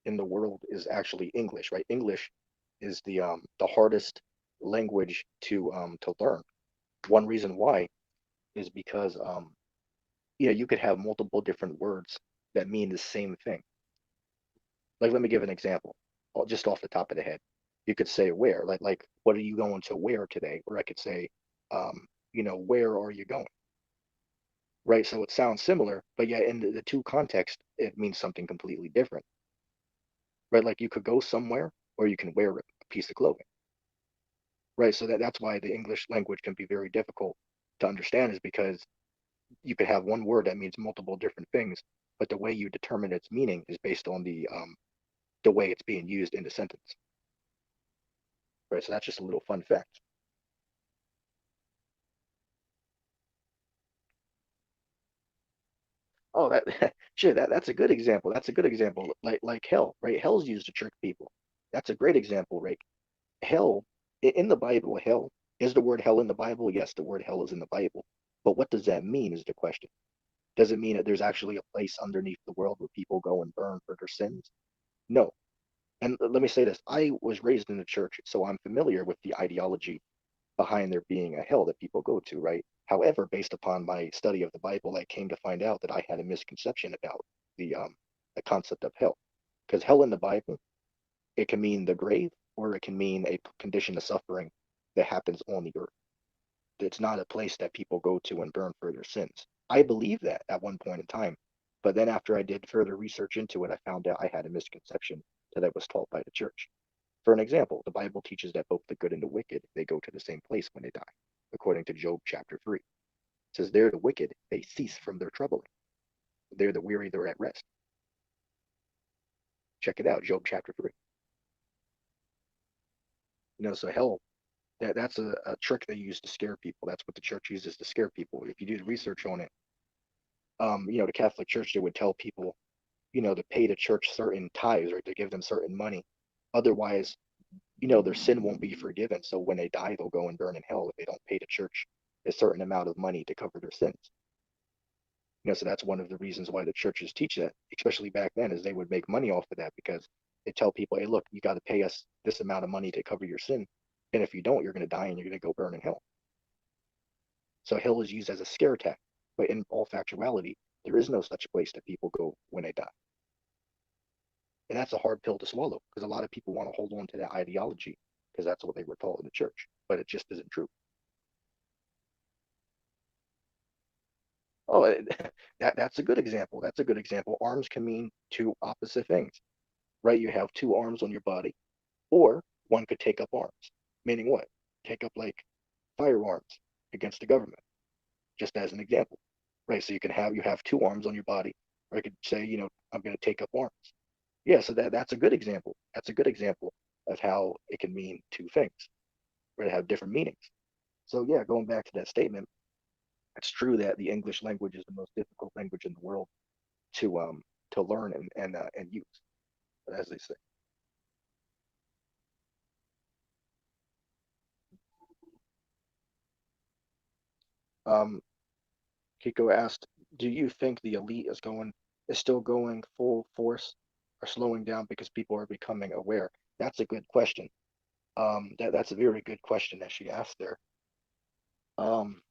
in the world is actually English, right? English is the hardest language to learn. One reason why is because you could have multiple different words that mean the same thing. Like, let me give an example, just off the top of the head. You could say where, like what are you going to wear today? Or I could say, where are you going? Right. So it sounds similar, but yeah, in the two contexts, it means something completely different. Right. Like you could go somewhere or you can wear a piece of clothing. Right. So that's why the English language can be very difficult to understand, is because you could have one word that means multiple different things, but the way you determine its meaning is based on the way it's being used in the sentence. Right. So that's just a little fun fact. Oh, that shit, that's a good example. That's a good example. Like hell, right? Hell's used to trick people. That's a great example, right? Hell. In the Bible, hell is the word hell in the Bible? Yes, the word hell is in the Bible. But what does that mean is the question. Does it mean that there's actually a place underneath the world where people go and burn for their sins? No. And let me say this, I was raised in the church, so I'm familiar with the ideology behind there being a hell that people go to, right? However, based upon my study of the Bible, I came to find out that I had a misconception about the concept of hell. Because hell in the Bible, it can mean the grave or it can mean a condition of suffering that happens on the earth. It's not a place that people go to and burn for their sins. I believe that at one point in time, but then after I did further research into it, I found out I had a misconception that I was taught by the church. For an example, the Bible teaches that both the good and the wicked, they go to the same place when they die, according to Job chapter 3. It says, they're the wicked, they cease from their troubling. They're the weary, they're at rest. Check it out, Job chapter 3. So hell, that's a trick they use to scare people. That's what the church uses to scare people. If you do the research on it, the Catholic Church, they would tell people, to pay the church certain tithes or to give them certain money. Otherwise, their sin won't be forgiven. So when they die, they'll go and burn in hell if they don't pay the church a certain amount of money to cover their sins. So that's one of the reasons why the churches teach that, especially back then, is they would make money off of that because they tell people, hey, look, you got to pay us this amount of money to cover your sin. And if you don't, you're going to die and you're going to go burn in hell. So hell is used as a scare tactic. But in all factuality, there is no such place that people go when they die. And that's a hard pill to swallow because a lot of people want to hold on to that ideology because that's what they were taught in the church, but it just isn't true. Oh, that's a good example. That's a good example. Arms can mean two opposite things, right? You have two arms on your body, or one could take up arms, meaning what? Take up like firearms against the government, just as an example, right? So you have two arms on your body, or I could say, I'm going to take up arms. Yeah, so that's a good example. That's a good example of how it can mean two things, or to have different meanings. So yeah, going back to that statement, it's true that the English language is the most difficult language in the world to learn and use, as they say. Um, Kiko asked, "Do you think the elite is still going full force or slowing down because people are becoming aware?" That's a good question. That's a very good question that she asked there. Um,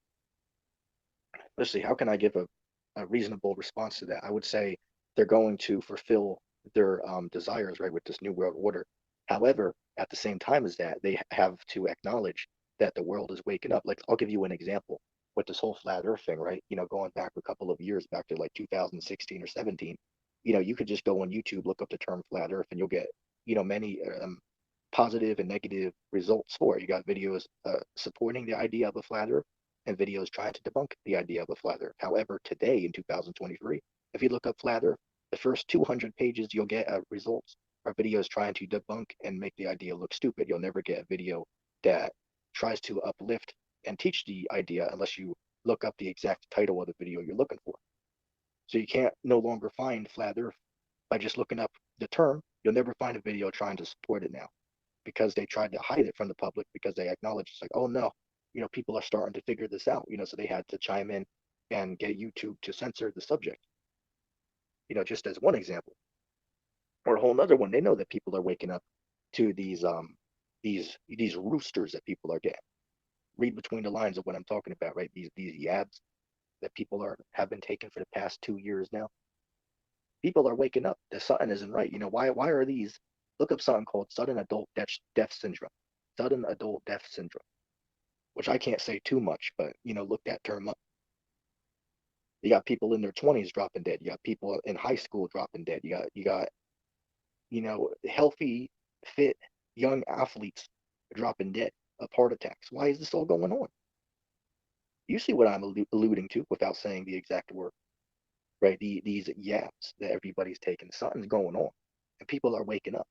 let's see, how can I give a reasonable response to that? I would say they're going to fulfill their desires, right, with this new world order. However, at the same time as that, they have to acknowledge that the world is waking up. Like, I'll give you an example with this whole flat earth thing, right? Going back a couple of years, back to like 2016 or 17, you could just go on YouTube, look up the term flat earth, and you'll get, many positive and negative results for it. You got videos supporting the idea of a flat earth and videos trying to debunk the idea of a flat earth. However, today in 2023, if you look up flat earth, the first 200 pages you'll get results are videos trying to debunk and make the idea look stupid. You'll never get a video that tries to uplift and teach the idea unless you look up the exact title of the video you're looking for. So you can't no longer find flat earth by just looking up the term. You'll never find a video trying to support it now because they tried to hide it from the public because they acknowledged it's like, oh no, people are starting to figure this out, so they had to chime in and get YouTube to censor the subject, just as one example. Or a whole nother one, they know that people are waking up to these roosters that people are getting. Read between the lines of what I'm talking about, right? These yabs that people have been taking for the past 2 years now. People are waking up that something isn't right. Why are these? Look up something called sudden adult death syndrome. Sudden adult death syndrome, which I can't say too much, but look that term up. You got people in their 20s dropping dead. You got people in high school dropping dead. You got healthy, fit, young athletes dropping dead of heart attacks. Why is this all going on? You see what I'm alluding to without saying the exact word, right? These yaps that everybody's taking. Something's going on, and people are waking up.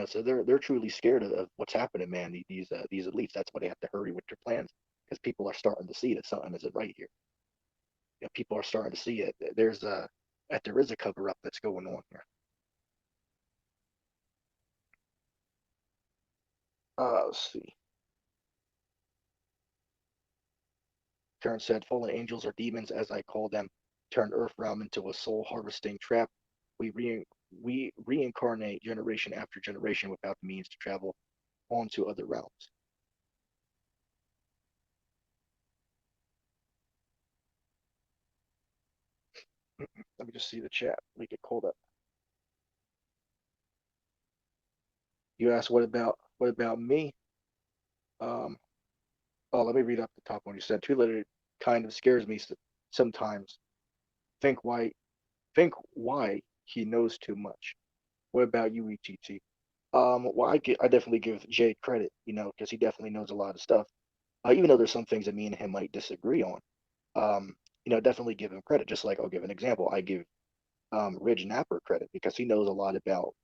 So they're truly scared of what's happening, man. These elites. That's why they have to hurry with their plans because people are starting to see that something isn't right here. People are starting to see it. There is a cover up that's going on here. Let's see. Karen said, fallen angels or demons, as I call them, turn Earth realm into a soul harvesting trap. We re we reincarnate generation after generation without the means to travel on to other realms. Let me just see the chat. We get called up. You asked what about me? Um, oh, let me read up the top one. You said two-letter kind of scares me sometimes. Think why think why he knows too much. What about you, ETT? Well, I definitely give Jay credit, because he definitely knows a lot of stuff. Even though there's some things that me and him might disagree on. Definitely give him credit. Just like I'll give an example. I give Ridge Napper credit because he knows a lot about,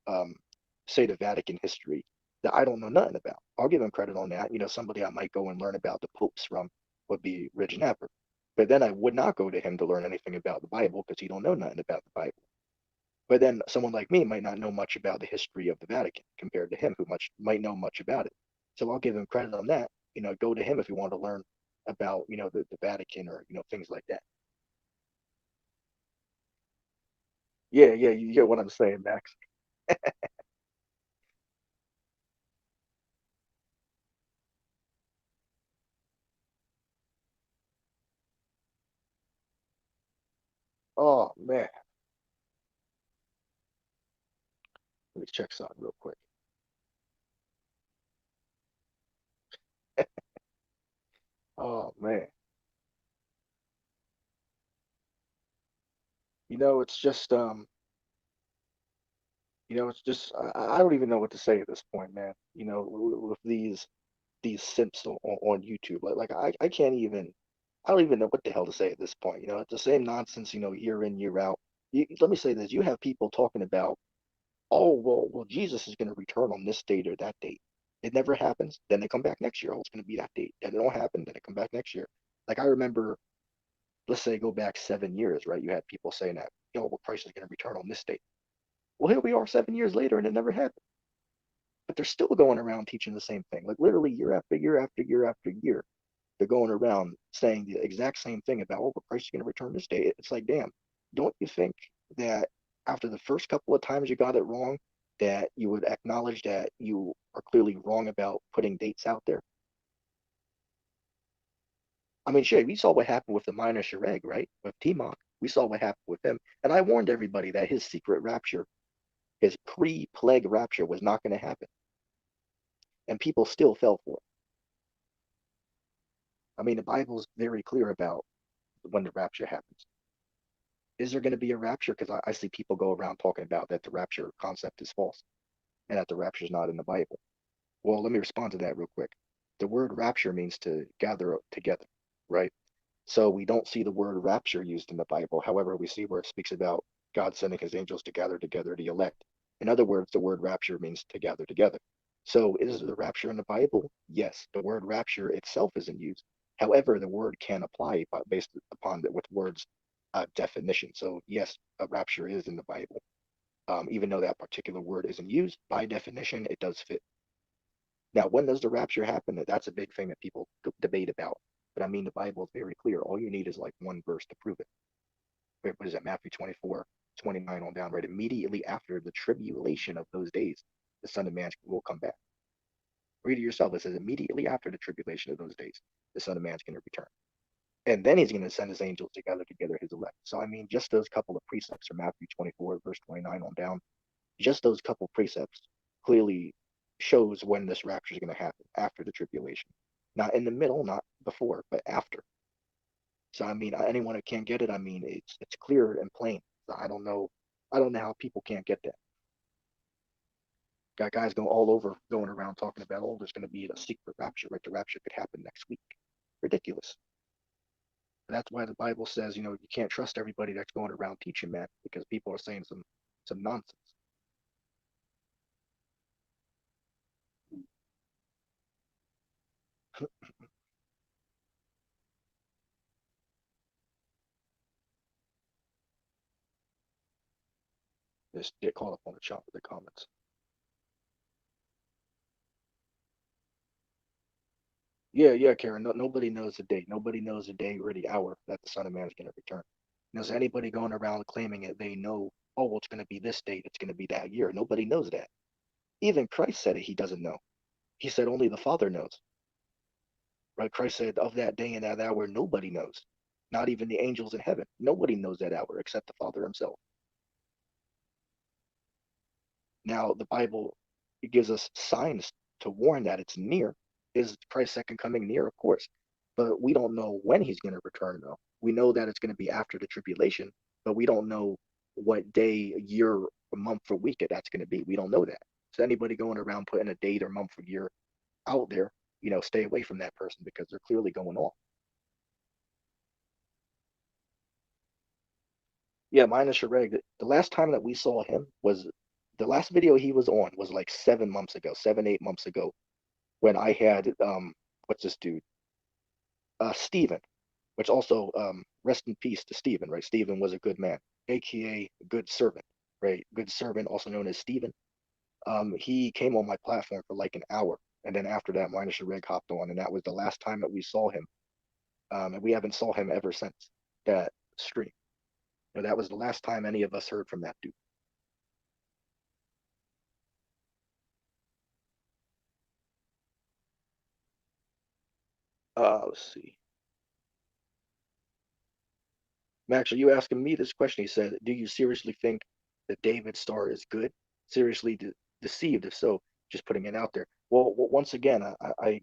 say, the Vatican history that I don't know nothing about. I'll give him credit on that. Somebody I might go and learn about the popes from would be Ridge Napper. But then I would not go to him to learn anything about the Bible because he don't know nothing about the Bible. But then someone like me might not know much about the history of the Vatican compared to him, who much might know much about it. So I'll give him credit on that. Go to him if you want to learn about, the Vatican or, things like that. Yeah, yeah, you get what I'm saying, Max. Oh man, let me check something real quick. Oh man, it's just it's just I don't even know what to say at this point, man. With these simps on YouTube, like I can't even I don't even know what the hell to say at this point. It's the same nonsense, year in year out. Let me say this: you have people talking about, oh well, Jesus is going to return on this date or that date. It never happens. Then they come back next year. Oh, it's going to be that date. Then it don't happen. Then they come back next year. Like I remember, let's say go back 7 years, right? You had people saying that, well, Christ is going to return on this date. Well, here we are 7 years later, and it never happened. But they're still going around teaching the same thing, like literally year after year after year after year. They're going around saying the exact same thing about, oh, but Christ is going to return this day. It's like, damn, don't you think that after the first couple of times you got it wrong, that you would acknowledge that you are clearly wrong about putting dates out there? I mean, shit, we saw what happened with the minor Shireg, right? With Timok. We saw what happened with him. And I warned everybody that his secret rapture, his pre-plague rapture, was not going to happen. And people still fell for it. I mean, the Bible's very clear about when the rapture happens. Is there going to be a rapture? Because I see people go around talking about that the rapture concept is false and that the rapture is not in the Bible. Well, let me respond to that real quick. The word rapture means to gather together, right? So we don't see the word rapture used in the Bible. However, we see where it speaks about God sending his angels to gather together the elect. In other words, the word rapture means to gather together. So is the rapture in the Bible? Yes. The word rapture itself isn't used. However, the word can apply based upon with words definition. So yes, a rapture is in the Bible. Even though that particular word isn't used, by definition, it does fit. Now, when does the rapture happen? That's a big thing that people debate about. But I mean, the Bible is very clear. All you need is like one verse to prove it. Wait, what is that? Matthew 24:29 on down, right? Immediately after the tribulation of those days, the Son of Man will come back. Read it yourself. It says, immediately after the tribulation of those days, the Son of Man's going to return. And then he's going to send his angels to gather together his elect. So, I mean, just those couple of precepts from Matthew 24, verse 29 on down, just those couple precepts clearly shows when this rapture is going to happen after the tribulation. Not in the middle, not before, but after. So I mean, anyone who can't get it, I mean, it's clear and plain. So I don't know how people can't get that. Got guys going all over, going around talking about, oh, there's going to be a secret rapture, right? The rapture could happen next week. Ridiculous. And that's why the Bible says, you can't trust everybody that's going around teaching that because people are saying some nonsense. Just get caught up on the chop of the comments. Yeah, yeah, Karen. No, nobody knows the date. Nobody knows the day or the hour that the Son of Man is going to return. So anybody going around claiming it, they know, oh, well, it's going to be this date, it's going to be that year. Nobody knows that. Even Christ said it, he doesn't know. He said only the Father knows. Right? Christ said of that day and that hour, nobody knows. Not even the angels in heaven. Nobody knows that hour except the Father himself. Now, the Bible, it gives us signs to warn that it's near. Is Christ's second coming near? Of course. But we don't know when he's going to return, though. We know that it's going to be after the tribulation, but we don't know what day, year, or month, or week that's going to be. We don't know that. So anybody going around putting a date or month or year out there, stay away from that person because they're clearly going off. Yeah, minus Shrek. The last time that we saw him was the last video he was on was like 7 months ago, 8 months ago, when I had what's this dude? Stephen, which also rest in peace to Stephen, right? Stephen was a good man, aka good servant, right? Good servant, also known as Stephen. He came on my platform for like an hour, and then after that, Minus Reg hopped on, and that was the last time that we saw him. And we haven't saw him ever since that stream. That was the last time any of us heard from that dude. Let's see. Max, are you asking me this question? He said, "Do you seriously think that David Starr is good? Seriously deceived? If so, just putting it out there." Well, once again, I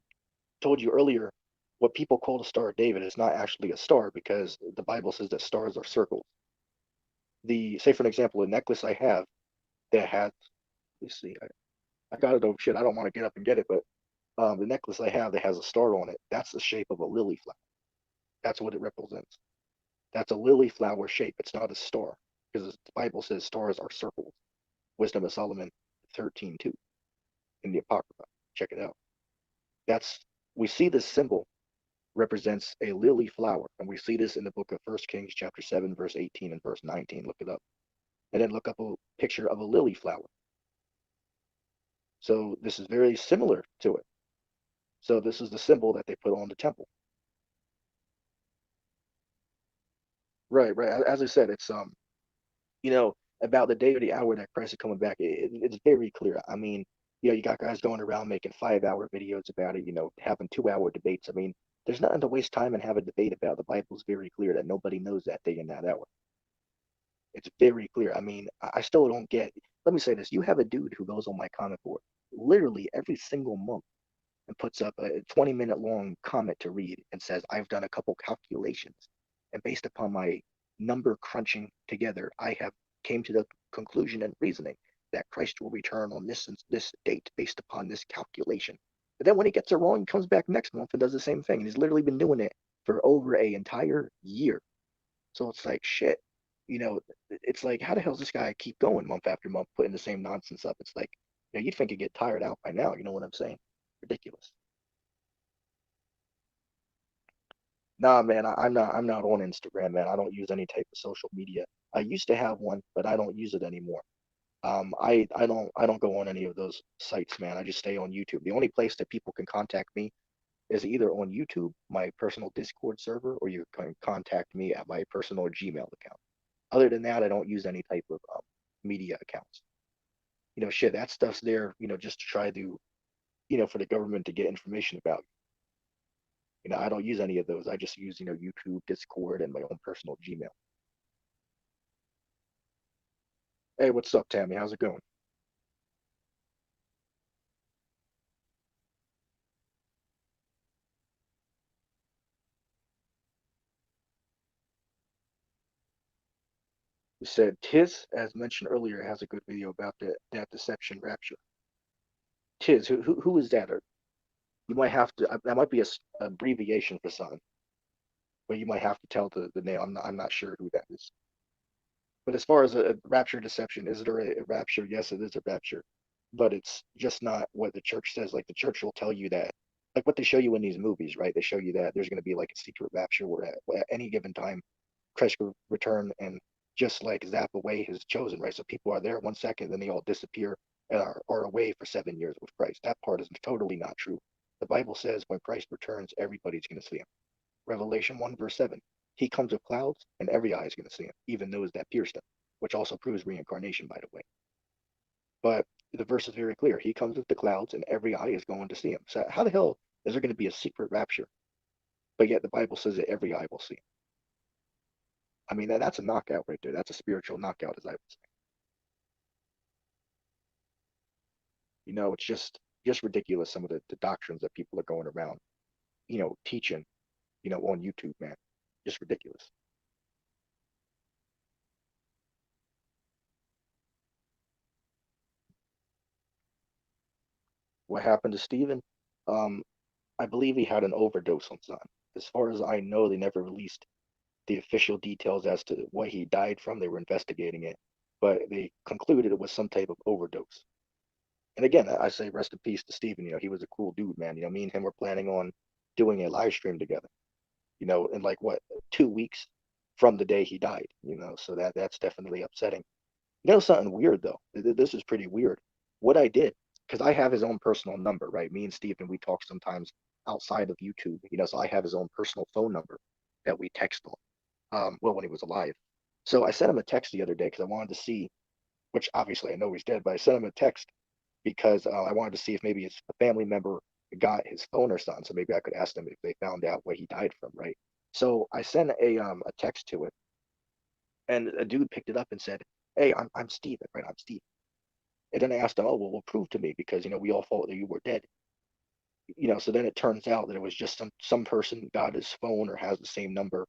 told you earlier what people call the Star of David is not actually a star because the Bible says that stars are circles. Say for an example, a necklace I have that has, let's see, I got it over shit. I don't want to get up and get it, but the necklace I have that has a star on it, that's the shape of a lily flower. That's what it represents. That's a lily flower shape. It's not a star because the Bible says stars are circles. Wisdom of Solomon 13:2 in the Apocrypha. Check it out. That's we see this symbol represents a lily flower, and we see this in the book of First Kings, chapter 7, verse 18 and verse 19. Look it up, and then look up a picture of a lily flower. So this is very similar to it. So this is the symbol that they put on the temple. Right, right. As I said, it's you know, about the day or the hour that Christ is coming back, it's very clear. I mean, you got guys going around making 5 hour videos about it, having 2 hour debates. I mean, there's nothing to waste time and have a debate about. The Bible's very clear that nobody knows that day and that hour. It's very clear. I mean, I still don't get. Let me say this: you have a dude who goes on my comment board literally every single month and puts up a 20-minute long comment to read and says, I've done a couple calculations. And based upon my number crunching together, I have came to the conclusion and reasoning that Christ will return on this and this date based upon this calculation. But then when he gets it wrong, he comes back next month and does the same thing. And he's literally been doing it for over a entire year. So it's like shit. You know, it's like how the hell does this guy keep going month after month, putting the same nonsense up? It's like, you'd think he'd get tired out by now. You know what I'm saying? Ridiculous. Nah, man, I'm not on Instagram, man. I don't use any type of social media. I used to have one, but I don't use it anymore. I don't go on any of those sites, man. I just stay on YouTube. The only place that people can contact me is either on YouTube, my personal Discord server, or you can contact me at my personal Gmail account. Other than that, I don't use any type of media accounts. Shit, that stuff's there, just to try to, for the government to get information about you. I don't use any of those. I just use, YouTube, Discord, and my own personal Gmail. Hey, what's up, Tammy? How's it going? You said Tiz, as mentioned earlier, has a good video about that deception rapture. Tiz, who is that? Or you might have to. That might be a abbreviation for something, but you might have to tell the name. I'm not sure who that is. But as far as a rapture deception, is there a rapture? Yes, it is a rapture, but it's just not what the church says. Like the church will tell you that, like what they show you in these movies, right? They show you that there's going to be like a secret rapture where at any given time, Christ will return and just like zap away his chosen, right? So people are there 1 second, then they all disappear and are away for 7 years with Christ. That part is totally not true. The Bible says when Christ returns, everybody's going to see him. Revelation 1, verse 7. He comes with clouds, and every eye is going to see him, even those that pierced him, which also proves reincarnation, by the way. But the verse is very clear. He comes with the clouds, and every eye is going to see him. So how the hell is there going to be a secret rapture? But yet the Bible says that every eye will see him. I mean, that's a knockout right there. That's a spiritual knockout, as I would say. It's just ridiculous some of the doctrines that people are going around, teaching, on YouTube, man. Just ridiculous. What happened to Stephen? Um, I believe he had an overdose on something. As far as I know, they never released the official details as to what he died from. They were investigating it, but they concluded it was some type of overdose. And again, I say rest in peace to Stephen. He was a cool dude, man. Me and him were planning on doing a live stream together, in like what, 2 weeks from the day he died, so that's definitely upsetting. Something weird though. This is pretty weird. What I did, because I have his own personal number, right? Me and Stephen, we talk sometimes outside of YouTube, so I have his own personal phone number that we text on. Well, when he was alive. So I sent him a text the other day because I wanted to see, which obviously I know he's dead, but I sent him a text because I wanted to see if maybe his family member got his phone or something. So maybe I could ask them if they found out what he died from, right? So I sent a text to it, and a dude picked it up and said, "Hey, I'm Steven, right? I'm Steven." And then I asked him, "Oh, well, prove to me because we all thought that you were dead." So then it turns out that it was just some person got his phone or has the same number,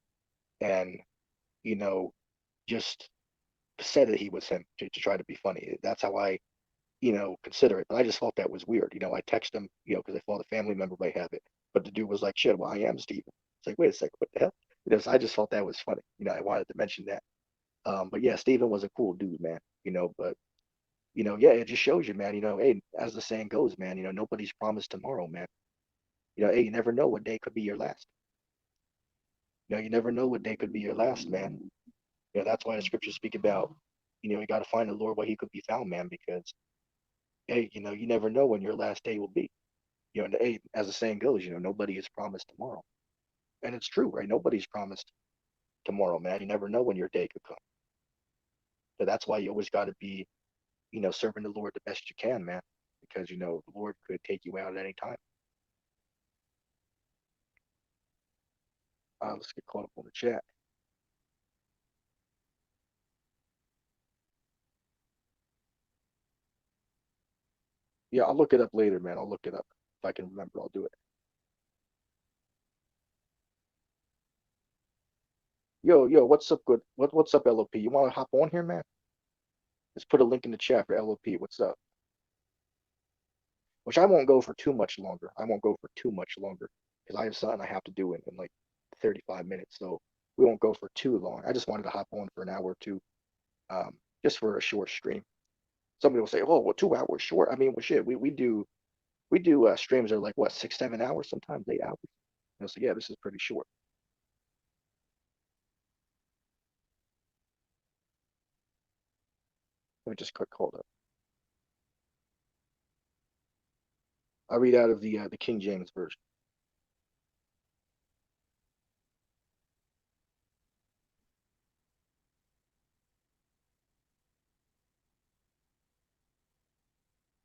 and you know just said that he was him to try to be funny. That's how I consider it. But I just thought that was weird. I text him, because I thought a family member might have it. But the dude was like, "Shit, well, I am Steven." It's like, wait a second, what the hell? So I just thought that was funny. I wanted to mention that. But yeah, Steven was a cool dude, man. But yeah, it just shows you, man. Hey, as the saying goes, man. Nobody's promised tomorrow, man. Hey, you never know what day could be your last. You never know what day could be your last, man. That's why the scriptures speak about, you got to find the Lord where he could be found, man, because hey, you never know when your last day will be. And hey, as the saying goes, nobody is promised tomorrow. And it's true, right? Nobody's promised tomorrow, man. You never know when your day could come. So that's why you always got to be, serving the Lord the best you can, man, because, the Lord could take you out at any time. Let's get caught up on the chat. Yeah, I'll look it up later, man. I'll look it up. If I can remember, I'll do it. Yo, what's up, good? What's up, LOP? You want to hop on here, man? Let's put a link in the chat for LOP. What's up? Which I won't go for too much longer. I won't go for too much longer because I have something I have to do in like 35 minutes. So we won't go for too long. I just wanted to hop on for an hour or two, just for a short stream. Somebody will say, "Oh, well, 2 hours short." I mean, well, shit, we do streams that are like what, 6, 7 hours, sometimes 8 hours. So yeah, this is pretty short. Let me just quick hold up. I read out of the King James version.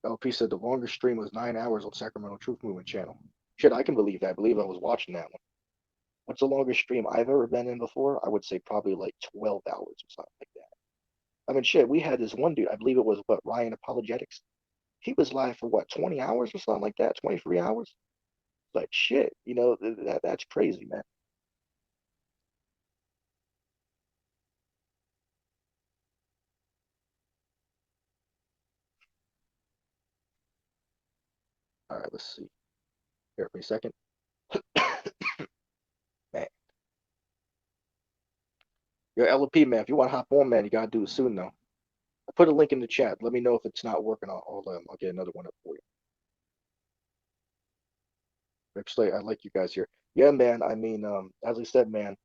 LP said the longest stream was 9 hours on Sacramento Truth Movement channel. Shit, I can believe that. I believe I was watching that one. What's the longest stream I've ever been in before? I would say probably like 12 hours or something like that. I mean, shit, we had this one dude, I believe it was what, Ryan Apologetics. He was live for what, 20 hours or something like that, 23 hours? Like, shit, that's crazy, man. All right, let's see. Here for a second. Man. Yo, LP, man, if you want to hop on, man, you got to do it soon, though. I put a link in the chat. Let me know if it's not working. I'll get another one up for you. Actually, I like you guys here. Yeah, man. I mean, as I said, man,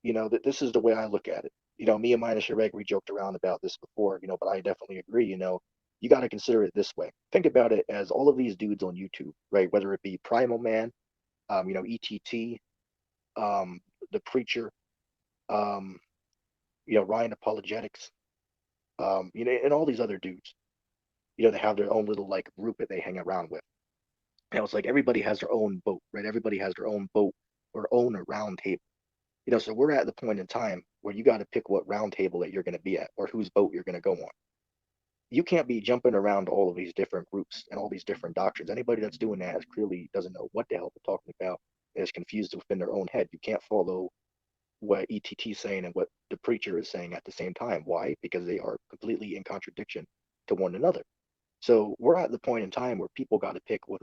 that this is the way I look at it. Me and Minus Shrek, we joked around about this before, but I definitely agree. you got to consider it this way. Think about it as all of these dudes on YouTube, right? Whether it be Primal Man, ETT, um, the Preacher, um, Ryan Apologetics, and all these other dudes. They have their own little like group that they hang around with. It's like everybody has their own boat, right? Everybody has their own boat or own a round table. So we're at the point in time where you got to pick what round table that you're going to be at or whose boat you're going to go on. You can't be jumping around all of these different groups and all these different doctrines. Anybody that's doing that clearly doesn't know what the hell they're talking about and is confused within their own head. You can't follow what ETT is saying and what the preacher is saying at the same time. Why? Because they are completely in contradiction to one another. So we're at the point in time where people got to pick, well,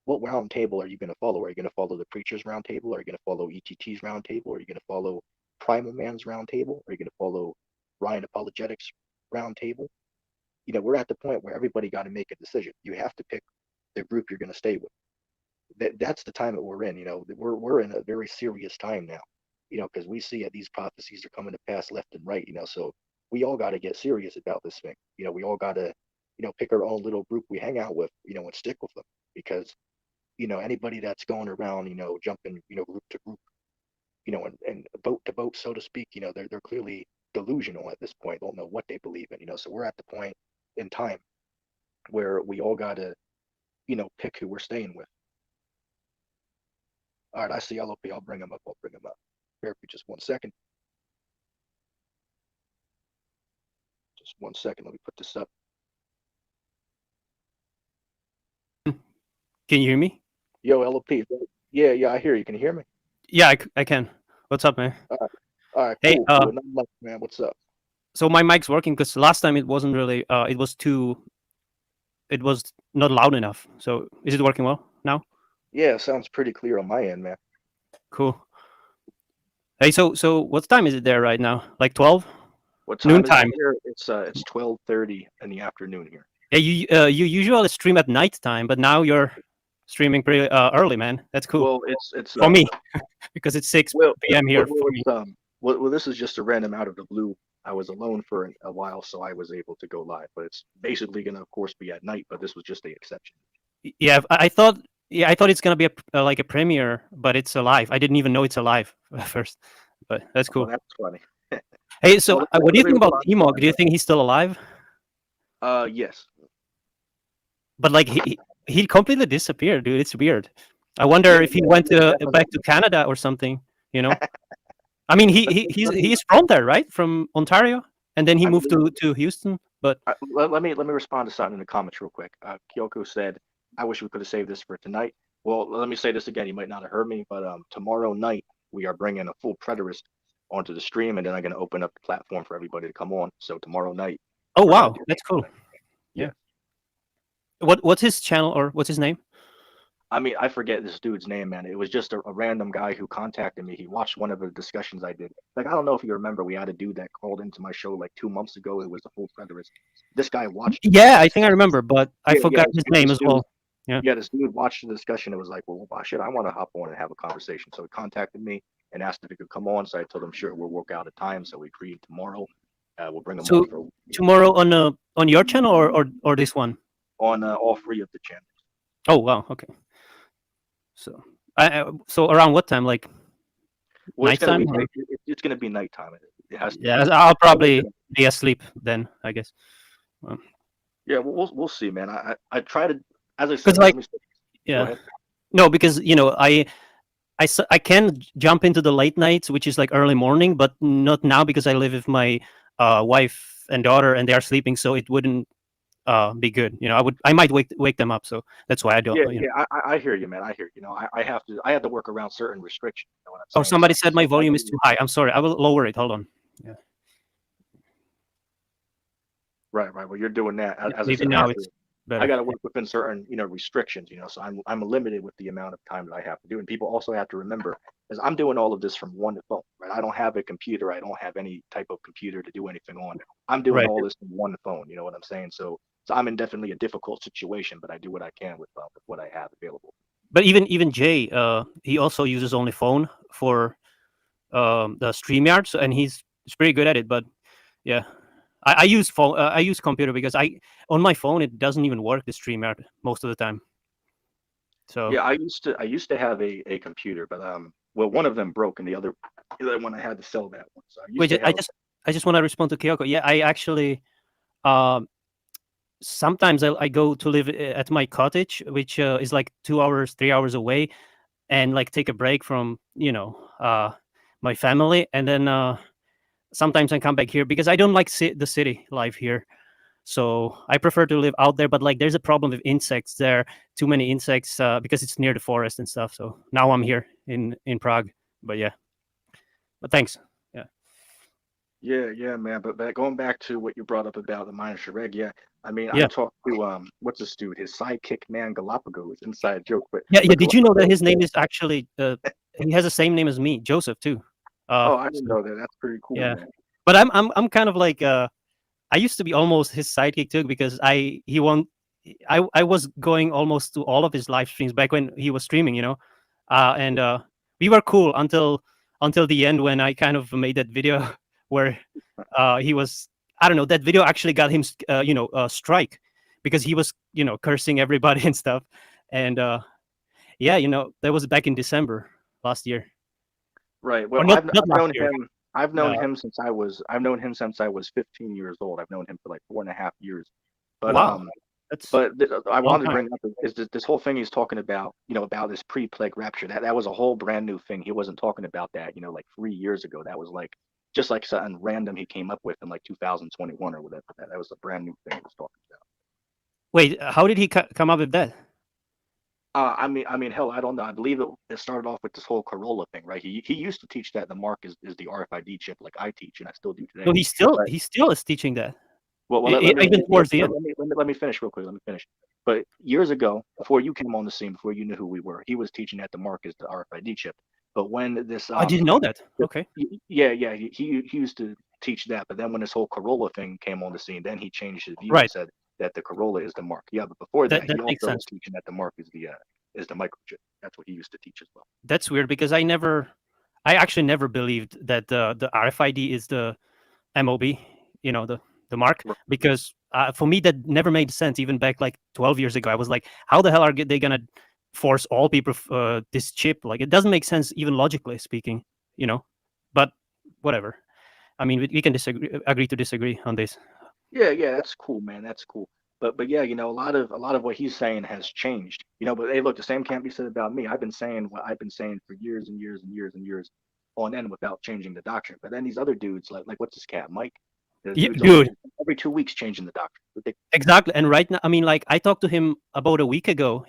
what round table are you going to follow? Are you going to follow the preacher's round table? Are you going to follow ETT's round table? Are you going to follow Primal Man's round table? Are you going to follow Ryan Apologetics round table? We're at the point where everybody got to make a decision. You have to pick the group you're going to stay with. That's the time that we're in. We're in a very serious time now. Because we see that these prophecies are coming to pass left and right. So we all got to get serious about this thing. We all got to pick our own little group we hang out with, and stick with them because, anybody that's going around, jumping, group to group, and boat to boat, so to speak, they're clearly delusional at this point, don't know what they believe in, so we're at the point in time where we all got to, pick who we're staying with. All right, I see LOP. I'll bring him up. Bear with me just 1 second. Just 1 second. Let me put this up. Can you hear me? Yo, LOP. Yeah, I hear you. Can you hear me? Yeah, I can. What's up, man? All right, Hey, cool. Not much, man. What's up? So my mic's working because last time it wasn't really. It was not loud enough. So is it working well now? Yeah, sounds pretty clear on my end, man. Cool. Hey, so what time is it there right now? Like 12? What time is Noontime. it here? It's 12:30 in the afternoon here. Yeah, you usually stream at night time, but now you're streaming pretty early, man. That's cool. Well, it's For me because it's 6 p.m. here for me. Well, this is just a random out of the blue. I was alone for a while, so I was able to go live. But it's basically gonna, of course, be at night. But this was just the exception. Yeah, I thought it's gonna be like a premiere, but it's alive. I didn't even know it's alive at first, but that's cool. Oh, that's funny. Hey, so what do you think about T-Mog? Do you think he's still alive? Yes. But like he completely disappeared, dude. It's weird. I wonder if he went back to Canada or something. I mean, he's from there, right? From Ontario, and then he moved to Houston. But let me respond to something in the comments real quick. Kyoko said, "I wish we could have saved this for tonight." Well, let me say this again. You might not have heard me, but tomorrow night we are bringing a full preterist onto the stream, and then I'm going to open up the platform for everybody to come on. So tomorrow night. Oh wow, that's cool. Yeah. What's his channel or what's his name? I mean, I forget this dude's name, man. It was just a random guy who contacted me. He watched one of the discussions I did. Like, I don't know if you remember, we had a dude that called into my show like 2 months ago. It was the full preterist. This guy watched. Yeah, I think I remember, but I forgot his name as well. Yeah, this dude watched the discussion. It was like, well, shit, I want to hop on and have a conversation. So he contacted me and asked if he could come on. So I told him, sure, we'll work out a time. So we agreed tomorrow. We'll bring him on for tomorrow on your channel or this one? On all 3 of the channels. Oh wow, okay. So so around what time? Like nighttime? It's gonna be nighttime. It has to yeah, I'll probably be asleep then, I guess. Yeah, we'll see, man. I try to, as I said, like, yeah, no, because I can jump into the late nights, which is like early morning, but not now because I live with my wife and daughter, and they are sleeping, so it wouldn't be good. I might wake them up, so that's why I don't. I hear you, man. I hear you. I have to work around certain restrictions. You know what I'm saying? Oh, somebody said my volume is too high. I'm sorry. I will lower it. Hold on. Yeah. Right. Well, you're doing that. As even now, it's better. I got to work within certain, restrictions. So I'm limited with the amount of time that I have to do. And people also have to remember, as I'm doing all of this from one phone, right? I don't have a computer. I don't have any type of computer to do anything on. I'm doing all this from one phone. You know what I'm saying? So I'm in definitely a difficult situation, but I do what I can with what I have available. But even Jay, he also uses only phone for the StreamYard, and he's pretty good at it. But yeah, I use phone. I use computer because I on my phone it doesn't even work the StreamYard most of the time. So Yeah, I used to have a computer, but well, one of them broke, and the other one I had to sell that one. So I used wait, to have. I just want to respond to Kyoko. Yeah, I actually um sometimes I go to live at my cottage, which is like 2 hours, 3 hours away, and like take a break from my family, and then sometimes I come back here because I don't like the city life here. So I prefer to live out there, but like there's a problem with insects there, too many insects because it's near the forest and stuff. So now I'm here in Prague. But yeah, but thanks. Yeah, Yeah, yeah, man. But going back to what you brought up about the minor Shrek, yeah. I mean, I yeah, talked to what's this dude? His sidekick man Galapagos. Inside joke, but yeah, yeah. but Did you know that Galapagos. his name is actually he has the same name as me, Joseph too. Oh, I didn't So know that. That's pretty cool, yeah, man. but I'm kind of like I used to be almost his sidekick too because I was going almost to all of his live streams back when he was streaming, and we were cool until the end when I kind of made that video where he was I don't know that video actually got him strike because he was cursing everybody and stuff, and yeah, that was back in December last year Right. or Well, not I've last known year. him. Uh, I've known him since I was 15 years old. I've known him for like 4.5 years. But wow, that's I a long wanted to time. bring up is this whole thing he's talking about, about this pre-plague rapture. That was a whole brand new thing. He wasn't talking about that, like 3 years ago. That was like just like something random he came up with in like 2021 or whatever. That was a brand new thing he was talking about. Wait, how did he come up with that? I mean, hell, I don't know. I believe it started off with this whole Corolla thing, right? He used to teach that the mark is the RFID chip, like I teach, and I still do today. No, But he still is teaching that. well, let Even me towards the let, end. let me let me finish real quick. Let me finish. But years ago, before you came on the scene, before you knew who we were, he was teaching that the mark is the RFID chip. But when this I didn't know that. Okay. yeah, yeah, he used to teach that. But then when this whole Corolla thing came on the scene, then he changed his view and Right. said that the Corolla is the mark. Yeah, but before that, That he makes also was sense. teaching that the mark is the microchip. That's what he used to teach as well. That's weird because I actually never believed that the RFID is the MOB, the mark, because for me that never made sense. Even back like 12 years ago, I was like, how the hell are they gonna force all people this chip? Like, it doesn't make sense, even logically speaking, you know. But whatever. I mean, we can agree to disagree on this. Yeah, yeah, that's cool, man. That's cool. But yeah, a lot of what he's saying has changed. But hey, look, the same can't be said about me. I've been saying what I've been saying for years and years and years and years on end without changing the doctrine. But then these other dudes, like what's this cat, Mike? The Yeah, dude's always dude. every 2 weeks changing the doctrine. Ridiculous. Exactly. And right now, I mean, like I talked to him about a week ago.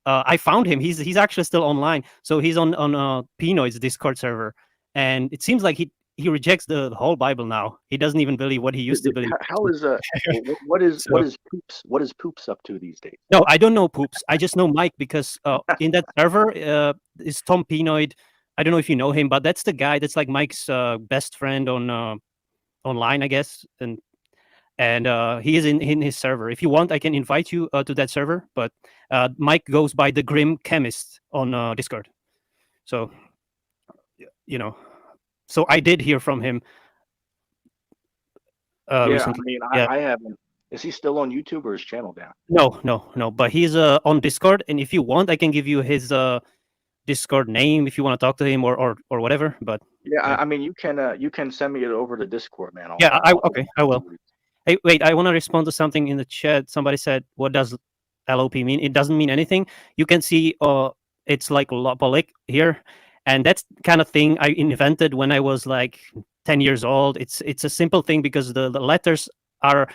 I found him. He's actually still online. So he's on Pinoid's Discord server, and it seems like he rejects the whole Bible now. He doesn't even believe what he used to believe. How is what is So what is poops up to these days? no, I don't know Poops. I just know Mike because in that server is Tom Pinoid. I don't know if you know him, but that's the guy that's like Mike's best friend on online, I guess, and he is in his server. If you want, I can invite you to that server. But Mike goes by the Grim Chemist on Discord. So you know, so I did hear from him Yeah, I recently. mean, Yeah, I haven't. Is he still on YouTube or his channel down? no, no, no. But he's on Discord, and if you want, I can give you his Discord name if you want to talk to him or whatever. But Yeah, yeah, I mean, you can send me it over to Discord, man. yeah. I'll Okay, I will. Hey, wait, I want to respond to something in the chat. Somebody said, "What does LOP mean?" It doesn't mean anything. You can see, it's like Lopolik here, and that's kind of thing I invented when I was like 10 years old. It's a simple thing because the letters are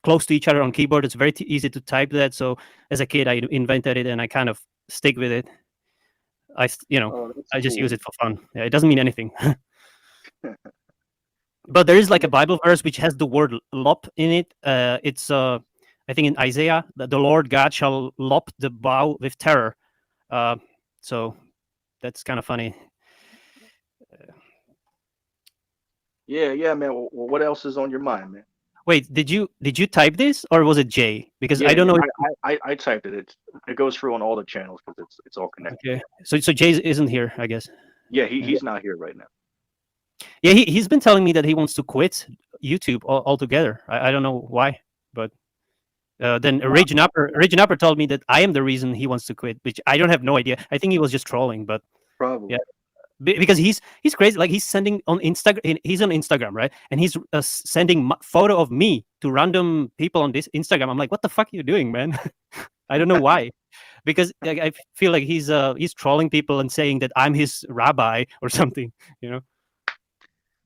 close to each other on keyboard. It's very easy to type that. So as a kid, I invented it, and I kind of stick with it. Oh, that's I just use cool. it for fun. Yeah, it doesn't mean anything. But there is like Yeah, a Bible verse which has the word lop in it. It's I think in Isaiah, the Lord God shall lop the bow with terror. Uh, so that's kind of funny. yeah, yeah, man. Well, what else is on your mind, man? Wait, did you type this or was it Jay? Because Yeah, I don't yeah. know. I typed it. It goes through on all the channels because it's all connected. Okay, so Jay isn't here, I guess. Yeah, Yeah, he's not here right now. yeah. He's been telling me that he wants to quit YouTube altogether. I don't know why, but then Not, Raging Upper told me that I am the reason he wants to quit, which I don't have no idea. I think he was just trolling, but yeah, probably. because he's crazy. Like he's sending on Instagram. He's on Instagram, right? And he's sending photo of me to random people on this Instagram. I'm like, what the fuck are you doing, man? I don't know why. Because like, I feel like he's trolling people and saying that I'm his rabbi or something. You know?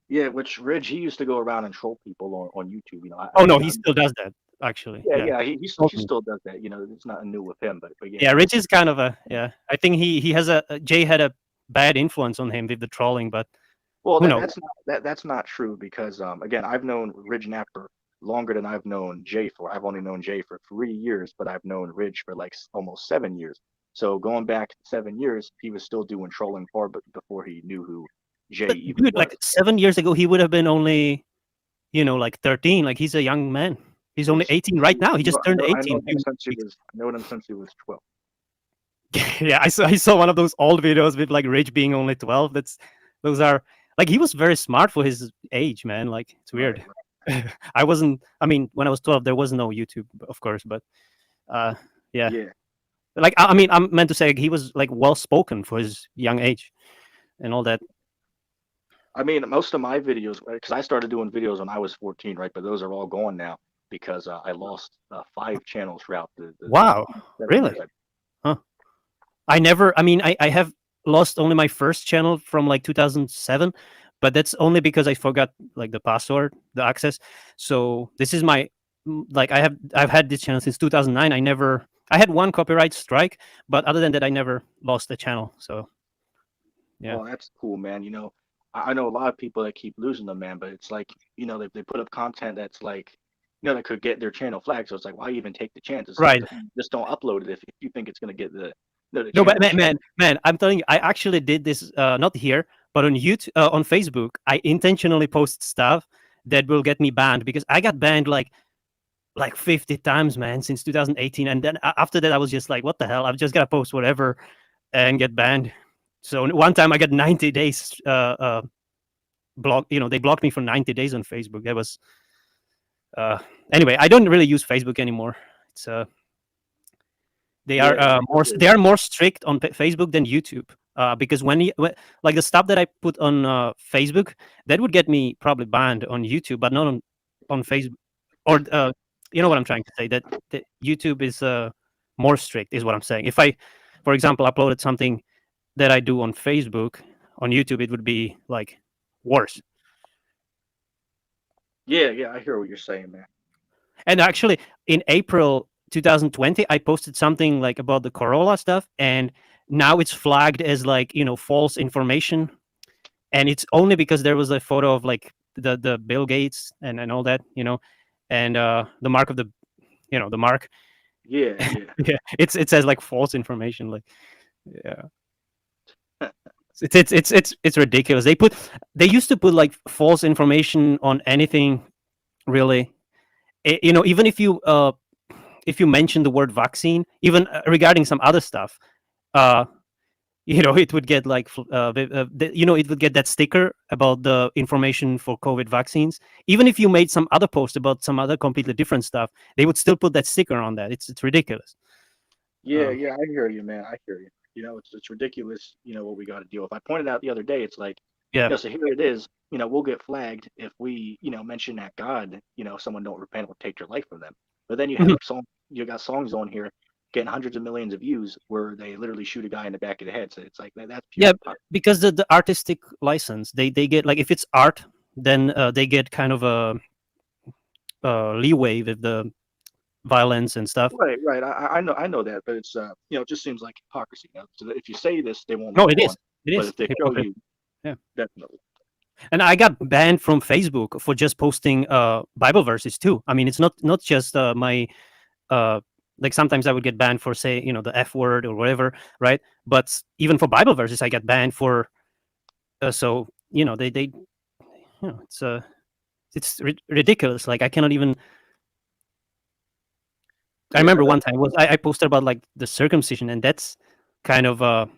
Yeah, which Ridge he used to go around and troll people on YouTube. Oh no, I he still does that. Actually, yeah, yeah. yeah, Told he me. still does that. It's nothing new with him, but yeah, Yeah, Rich is kind of a yeah. I think he has Jay had a bad influence on him with the trolling, but well, who knows? that's not true because again, I've known Ridge Napper longer than I've known Jay for. I've only known Jay for 3 years, but I've known Ridge for like almost 7 years. So going back 7 years, he was still doing trolling far but before he knew who Jay But even dude, like was. 7 years ago, he would have been only like 13. Like he's a young man. He's only Yes, 18 right now. He just turned I know 18 a him few since he weeks. was I know him since he was 12. Yeah, I saw one of those old videos with like Rich being only 12. Those are like he was very smart for his age, man. Like it's Right, weird. right. I wasn't. I mean, when I was 12, there was no YouTube, of course, but uh, yeah. Yeah. Like I mean, I'm meant to say he was like well spoken for his young age and all that. I mean, most of my videos, because I started doing videos when I was 14, right? But those are all gone now because I lost 5 channels throughout the Wow, 7 years. really? Huh? I never. I mean, I have lost only my first channel from like 2007, but that's only because I forgot like the password, the access. So this is my like I've had this channel since 2009. I never. I had one copyright strike, but other than that, I never lost the channel. So yeah. Oh, that's cool, man. I know a lot of people that keep losing them, man. But it's like, they put up content that's like, that could get their channel flagged. So it's like, why even take the chance? It's like Right. just don't upload it if you think it's gonna get the No, but channel strike. man, I'm telling you, I actually did this not here, but on YouTube, on Facebook. I intentionally post stuff that will get me banned because I got banned like 50 times, man, since 2018. And then after that, I was just like, what the hell? I've just got to post whatever and get banned. So one time I got 90 days block. They blocked me for 90 days on Facebook. That was uh, anyway. I don't really use Facebook anymore. It's they are Yeah, yeah, I more hear they you. are more strict on Facebook than YouTube. Because like the stuff that I put on Facebook, that would get me probably banned on YouTube, but not on Facebook. Or you know what I'm trying to say, that YouTube is more strict, is what I'm saying. If I, for example, uploaded something that I do on Facebook on YouTube, it would be like worse. Yeah, yeah, I hear what you're saying, man. And actually, in April 2020, I posted something like about the Corolla stuff, and now it's flagged as like false information, and it's only because there was a photo of like the Bill Gates and all that, and the mark of the mark. Yeah, yeah. Yeah, it says like false information, like yeah. It's ridiculous. They used to put like false information on anything, really. Even if you mention the word vaccine, even regarding some other stuff, uh, it would get like it would get that sticker about the information for COVID vaccines. Even if you made some other post about some other completely different stuff, they would still put that sticker on that. It's ridiculous. Yeah, Um, yeah, I hear you, man. I hear you. It's ridiculous, what we got to deal with. I pointed out the other day, it's like, yeah. so here it is, we'll get flagged if we, mention that God, someone don't repent will take your life from them. But then you got songs on here getting hundreds of millions of views where they literally shoot a guy in the back of the head. So it's like that's pure Yeah, hypocrisy. because the artistic license, they get like if it's art, then they get kind of a leeway with the violence and stuff. Right, right. I know that, but it's it just seems like hypocrisy. So that if you say this, they won't No, move it on. is. It But is if they show hypocrisy. you, Yeah. definitely. And I got banned from Facebook for just posting Bible verses too. I mean, it's not just my uh like sometimes I would get banned for say the F word or whatever, right? But even for Bible verses, I get banned for so they it's ridiculous. Like I cannot even. I Yeah, remember one time I posted about like the circumcision, and that's kind of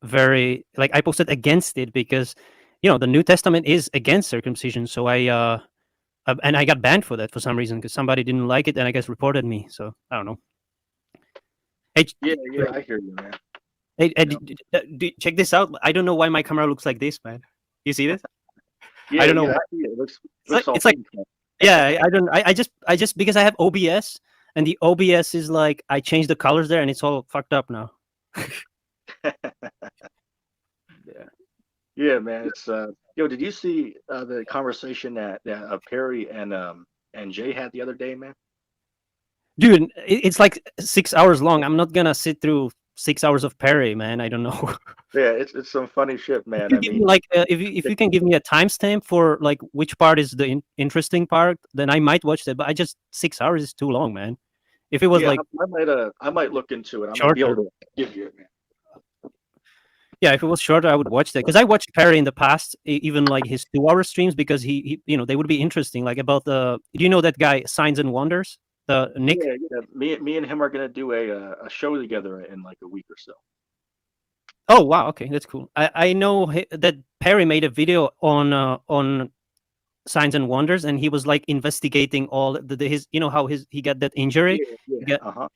very like I posted against it because the New Testament is against circumcision. So and I got banned for that for some reason because somebody didn't like it and I guess reported me. So I don't know. Hey, Yeah, yeah, I hear you, man. hey, You know. check this out. I don't know why my camera looks like this, man. You see this? I Yeah, don't know yeah, I why. see it. It It's like looks all it's like pink. yeah. I don't. I just because I have OBS and the OBS is like I changed the colors there and it's all fucked up now. Yeah. Yeah, man. It's yo. Did you see the conversation that Perry and Jay had the other day, man? Dude, it's like 6 hours long. I'm not gonna sit through 6 hours of Perry, man. I don't know. Yeah, it's some funny shit, You man. can I give me mean, like if you can give me a timestamp for like which part is the interesting part, then I might watch that. But I just 6 hours is too long, man. If it was yeah, like I might look into it. I might be able shorter, to give you it, man. yeah, if it was shorter, I would watch that because I watched Perry in the past, even like his 2 hour streams because they would be interesting. Like about the, do you know that guy Signs and Wonders, the Nick? Yeah, yeah. Me and him are gonna do a show together in like a week or so. Oh wow, okay, that's cool. I know that Perry made a video on Signs and Wonders, and he was like investigating all his, how he got that injury, Yeah, he yeah. got, Uh-huh.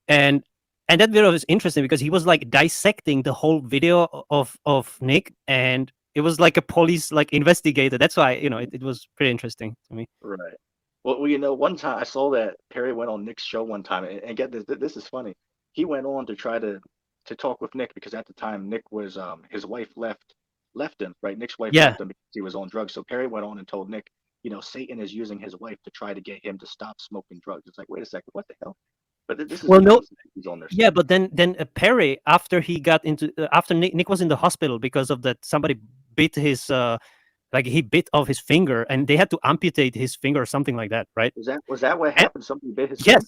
and that video was interesting because he was like dissecting the whole video of Nick, and it was like a police like investigator. That's why it was pretty interesting to me. Right. Well, you know, one time I saw that Perry went on Nick's show one time, and get this, this is funny. He went on to try to talk with Nick because at the time Nick was his wife left him, right? Nick's wife Yeah. left him because he was on drugs. So Perry went on and told Nick, you know, Satan is using his wife to try to get him to stop smoking drugs. It's like, wait a second, what the hell? But this is Well, no. nonsense he's on there Yeah, saying. but then Perry, after he got into after Nick was in the hospital because of that, somebody bit his like he bit off his finger, and they had to amputate his finger or something like that, right? Was that what And happened? Somebody bit his finger?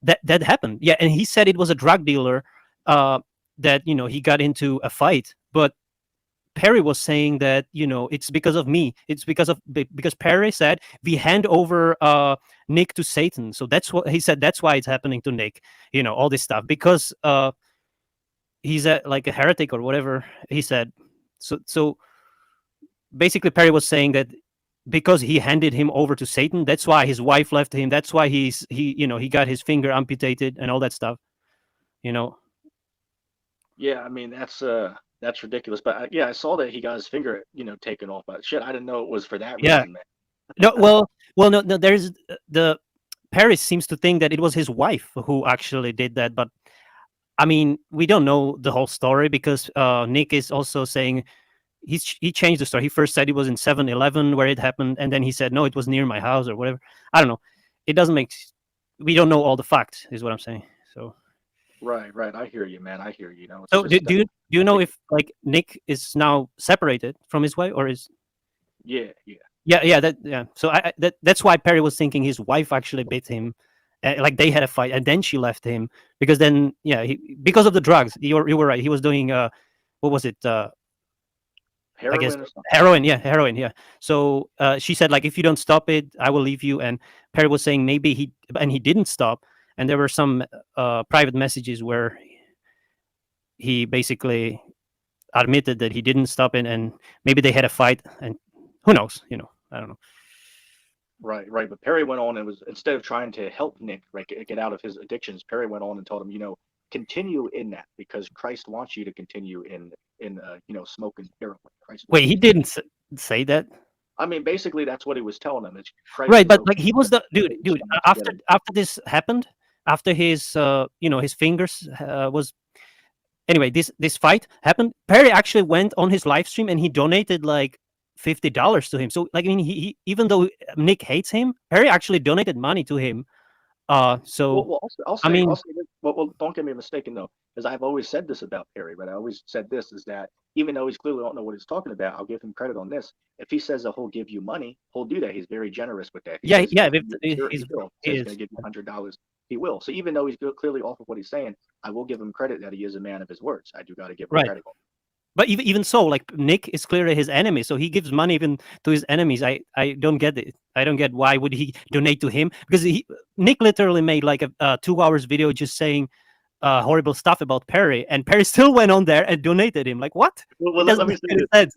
yes, that happened. Yeah, and he said it was a drug dealer that he got into a fight, but Perry was saying that it's because of me. It's because Perry said we hand over Nick to Satan, so that's what he said. That's why it's happening to Nick. All this stuff because he's like a heretic or whatever he said. So basically, Perry was saying that because he handed him over to Satan, that's why his wife left him. That's why he got his finger amputated and all that stuff. You know, Yeah, I mean that's ridiculous. But yeah, I saw that he got his finger, taken off. But shit, I didn't know it was for that yeah. reason, man. No, well, no. There's the Paris seems to think that it was his wife who actually did that, but I mean, we don't know the whole story because Nick is also saying he changed the story. He first said it was in 7-Eleven where it happened, and then he said no, it was near my house or whatever. I don't know. It doesn't make. We don't know all the facts, is what I'm saying. So, Right, right. I hear you, man. I hear you. It's so do, just do you do you know if like Nick is now separated from his wife or is yeah, yeah. yeah. So that's why Perry was thinking his wife actually bit him, like they had a fight, and then she left him because then because of the drugs. You were right. He was doing what was it? I guess Heroin or something. heroin. Yeah, heroin. Yeah. So she said like if you don't stop it, I will leave you. And Perry was saying maybe he didn't stop, and there were some private messages where he basically admitted that he didn't stop it, and maybe they had a fight, and who knows? I don't know. Right, right. But Perry went on and was instead of trying to help Nick, right, get out of his addictions, Perry went on and told him, continue in that because Christ wants you to continue in smoking heroin. Christ Wait, wants he you to. didn't say that. I mean, basically, that's what he was telling them. It's Christ Right, is but okay. like he was the dude, You dude. stop After getting. after this happened, after his his fingers was anyway. This fight happened. Perry actually went on his live stream and he donated like $50 to him. So like I mean, he even though Nick hates him, Perry actually donated money to him. Well, So well, I I'll mean, say this. Well, don't get me mistaken though, because I've always said this about Perry, right? I always said this is that even though he's clearly don't know what he's talking about, I'll give him credit on this. If he says that he'll give you money, he'll do that. He's very generous with that. If he yeah, says he's yeah. going to give you a shirt, he will. If he He says he's is going to give you $100, he will. So even though he's clearly off of what he's saying, I will give him credit that he is a man of his words. I do got to give him right. credit. But even so, like Nick is clearly his enemy, so he gives money even to his enemies. I don't get it. I don't get why would he donate to him because Nick literally made like a 2 hours video just saying horrible stuff about Perry, and Perry still went on there and donated him. Like what? Well, It let, doesn't let me make say any this. sense.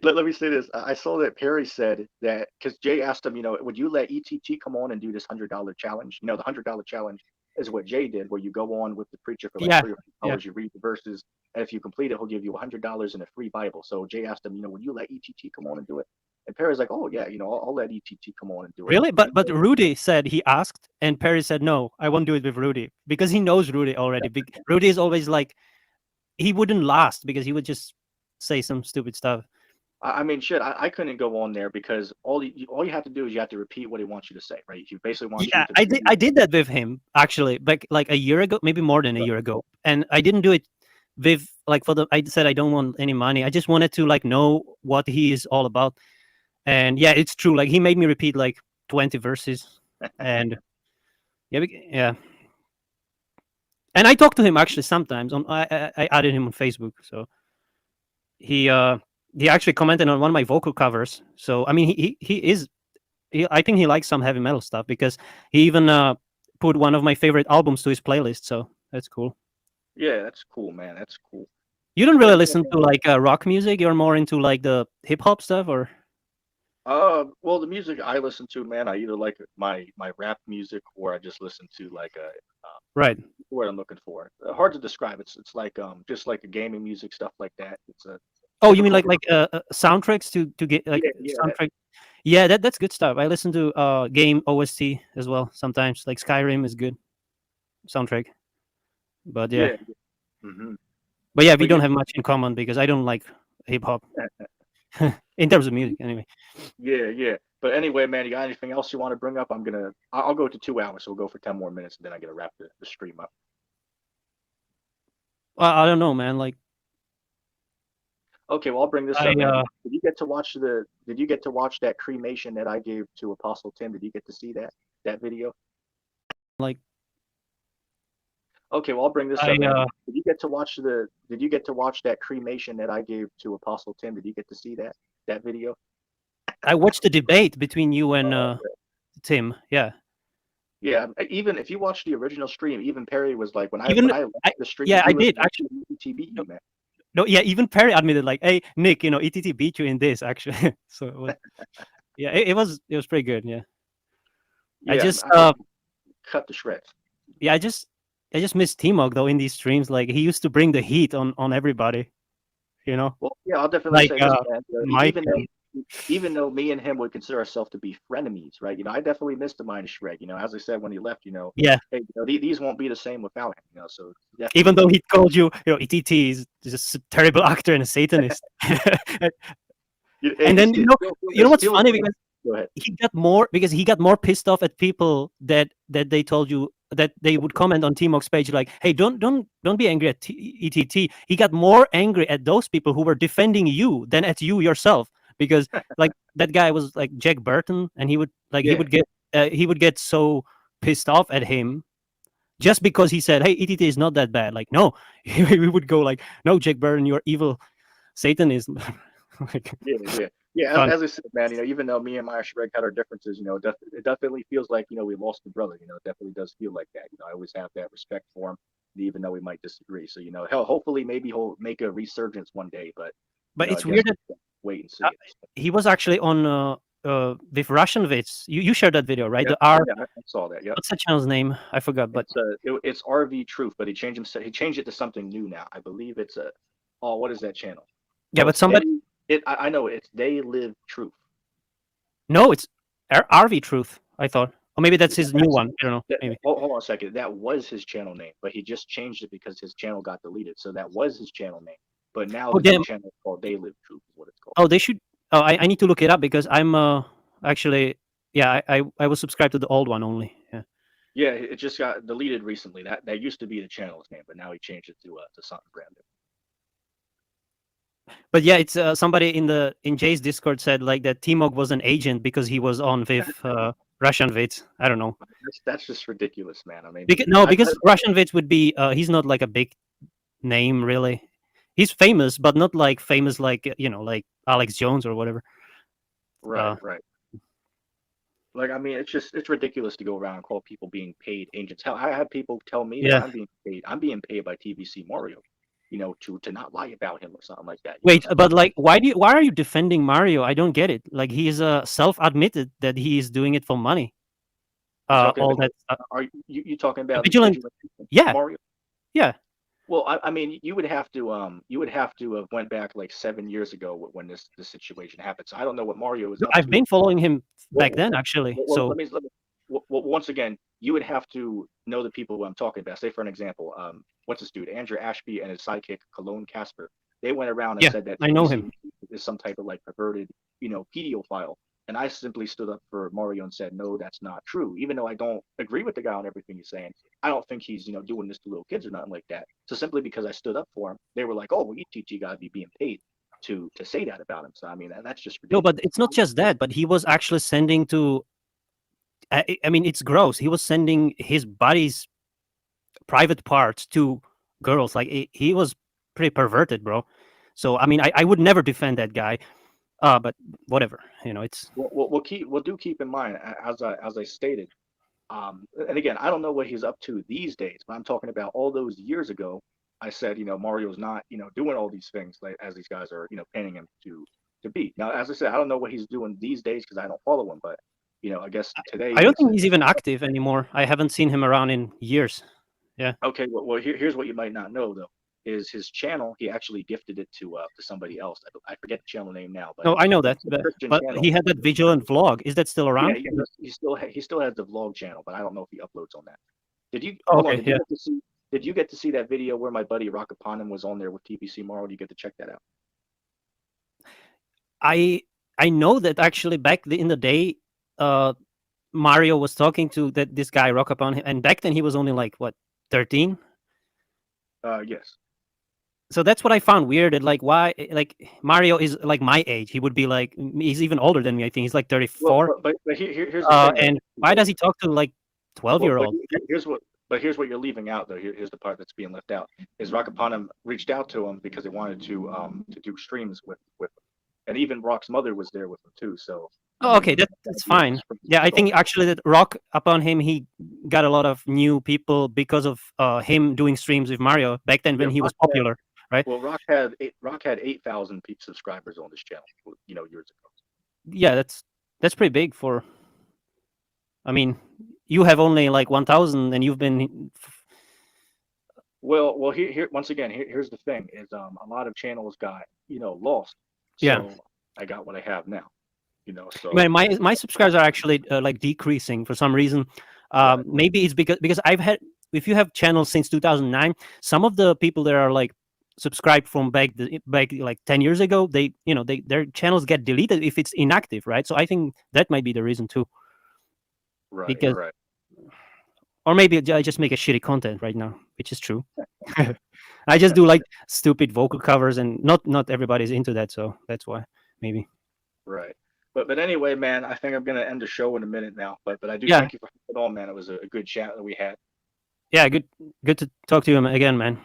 Let me say this. I saw that Perry said that because Jay asked him, would you let ETT come on and do this $100 challenge? The $100 challenge is what Jay did, where you go on with the preacher for like Yeah, 3 or 4 yeah. hours, you read the verses, and if you complete it, he'll give you $100 and a free Bible. So Jay asked him, would you let ETT come on and do it? And Perry's like, oh yeah, I'll let ETT come on and do it. Really? And But Rudy said he asked, and Perry said no, I won't do it with Rudy because he knows Rudy already. Rudy is always like he wouldn't last because he would just say some stupid stuff. I mean, shit, I couldn't go on there because all you have to do is you have to repeat what he wants you to say, right? He basically wants you Yeah, to I be. did. I did that with him actually, like a year ago, maybe more than a year ago, and I didn't do it with like for the. I said I don't want any money. I just wanted to like know what he is all about, and yeah, it's true. Like he made me repeat like 20 verses, and yeah, yeah. And I talk to him actually sometimes. I added him on Facebook, so he uh he actually commented on one of my vocal covers. So I mean, he is. I think he likes some heavy metal stuff because he even put one of my favorite albums to his playlist. So that's cool. Yeah, that's cool, man. That's cool. You don't But really yeah, listen to like rock music. You're more into like the hip hop stuff, or well, the music I listen to, man, I either like my rap music or I just listen to like right? what I'm looking for. Hard to describe. It's like just like a gaming music stuff like that. It's a Oh, you mean typical. soundtracks to get like Yeah, yeah, soundtrack? Yeah, that's good stuff. I listen to game OST as well sometimes. Like Skyrim is good soundtrack, but yeah, yeah. Hmm. but yeah, we But yeah, don't have much in common because I don't like hip hop in terms of music anyway. yeah, yeah. But anyway, man, you got anything else you want to bring up? I'll go to 2 hours, so we'll go for 10 more minutes, and then I gotta wrap the stream up. I don't know, man. Like Okay, well, I'll bring this I up, man. Did you get to watch that cremation that I gave to Apostle Tim? Did you get to see that video? like Okay, well, I'll bring this I up, man. Did you get to watch that cremation that I gave to Apostle Tim? Did you get to see that video? I watched the debate between you and Uh, Tim. Yeah, yeah, even if you watch the original stream, even Perry was like, when I even when I left I the stream, yeah I he was did like, actually. "TB, No, man." no, yeah, even Perry admitted like, "Hey, Nick, ETT beat you in this actually." So it was, yeah, it was pretty good. Yeah, I Yeah, just I mean, cut the shreds. yeah, I just miss Timok though in these streams. Like he used to bring the heat on everybody. You know, Well, yeah, I'll definitely like say this, man. Mike and Even though me and him would consider ourselves to be frenemies, right? I definitely missed the minus Shrek. As I said when he left, yeah. hey, these won't be the same without him. So Even definitely, though he told you, ETT is just a terrible actor and a Satanist. hey, And then you know it what's feels funny good. because Go ahead. he got more pissed off at people that they told you that they would comment on Timok's page like, "Hey, don't be angry at ETT." He got more angry at those people who were defending you than at you yourself because like that guy was like Jack Burton, and Yeah, he would get so pissed off at him just because he said, "Hey, ETT is not that bad." Like, no, we would go like, "No, Jack Burton, you're evil Satanist." Like, yeah, yeah, yeah. fun. As I said, man, even though me and Maya Shrek had our differences, it definitely feels like we lost a brother. It definitely does feel like that. I always have that respect for him, even though we might disagree. So hell, hopefully, maybe he'll make a resurgence one day. But But I it's guess weird that we'll wait and uh, see. he was actually on with Russian Vids. You shared that video, right? Yeah, The R. yeah, I saw that. Yep. What's the channel's name? I forgot, but It's RV Truth, but he changed it to something new now. I believe it's a what is that channel? yeah, Oh, but it's they somebody it I know it's They Live Truth. no, it's RV Truth. I thought, or maybe that's Yeah, his new one. I don't know. Maybe. hold on a second. That was his channel name, but he just changed it because his channel got deleted. So that was his channel name, but now Oh the new damn. channel is called They Live Truth, is what it's called. Oh, they should. Oh, I need to look it up because I'm actually yeah I was subscribed to the old one only. Yeah. Yeah, it just got deleted recently. That used to be the channel's name, but now he changed it to something brand new. But yeah, it's somebody in Jay's Discord said like that Timok was an agent because he was on with Russian Vids. I don't know. That's just ridiculous, man. I mean, Because, no, because Russian Vids would be he's not like a big name really. He's famous, but not like famous like like Alex Jones or whatever. right, Uh, right. Like, I mean, it's ridiculous to go around and call people being paid agents. Hell, I have people tell me that yeah, I'm being paid. I'm being paid by TBC Mario. to not lie about him or something like that. Wait, Something but like like, why are you defending Mario? I don't get it. Like, he's self-admitted that he is doing it for money. you talking All about. that Are you talking about the vigilant. vigilant Yeah, Mario? yeah. Well, I mean, you would have to have went back like 7 years ago when this situation happened. So I don't know what Mario is No, up I've to. been following him back Well, then, actually. So once again, you would have to know the people who I'm talking about. Say for an example, what's this dude, Andrew Ashby and his sidekick Cologne Casper. They went around and yeah, said that I know TBC him. is some type of like perverted, pedophile. And I simply stood up for Mario and said, no, that's not true. Even though I don't agree with the guy on everything he's saying, I don't think he's doing this to little kids or nothing like that. So simply because I stood up for him, they were like, oh, well, ETT got to be being paid to say that about him. So I mean, that's just No, but ridiculous. it's not just that. But he was actually sending to. I mean, it's gross. He was sending his body's private parts to girls. Like, he was pretty perverted, bro. So I mean, I would never defend that guy. But whatever. It's We'll do keep in mind, as I stated. And again, I don't know what he's up to these days, but I'm talking about all those years ago. I said, Mario's not, doing all these things like as these guys are, paying him to be. Now, as I said, I don't know what he's doing these days because I don't follow him, but I guess today I don't it's think he's even active anymore. I haven't seen him around in years. Yeah. okay. Well, here's what you might not know though, is his channel. He actually gifted it to somebody else. I forget the channel name now, but No, I know that, it's a Christian but channel. he had that vigilant vlog. Is that still Yeah, around? yeah, he still has the vlog channel, but I don't know if he uploads on that. Did you Oh, hold on? okay, yeah. Did you get to see that video where my buddy Rock Upon him was on there with TBC Morrow? Do you get to check that out? I I know that actually in the day, uh, Mario was talking to this guy Rock Upon him, and back then he was only like what 13. Yes. So that's what I found weird. That like why like Mario is like my age. He would be like he's even older than me. I think he's like Well, 34. but here's the thing though. And why does he talk to like 12 Well, year but olds? here's what you're leaving out though. Here's the part that's being left out. Is Rock Upon him reached out to him because he wanted to do streams with him, and even Rock's mother was there with him too. So I Oh, mean, okay, that's fine. Yeah, I so, think actually that Rock Upon him, he got a lot of new people because of him doing streams with Mario back then yeah, when he was popular, right? well, Rock had 8,000 subscribers on this channel, years ago. Yeah, that's pretty big for. I mean, you have only like 1,000, and you've been. Well, here once again, here's the thing: is a lot of channels got lost, Yeah, so I got what I have now. So my subscribers are actually like decreasing for some reason. right, Maybe it's because I've had. If you have channels since 2009, some of the people that are like subscribed from back like 10 years ago, their channels get deleted if it's inactive, right? So I think that might be the reason too. right, Because right, or maybe I just make a shitty content right now, which is true. I just do like stupid vocal covers, and not everybody's into that, so that's why maybe. right. But anyway, man, I think I'm gonna end the show in a minute now. But I do Yeah, thank you for it all, man. It was a good chat that we had. yeah, good to talk to you again, man.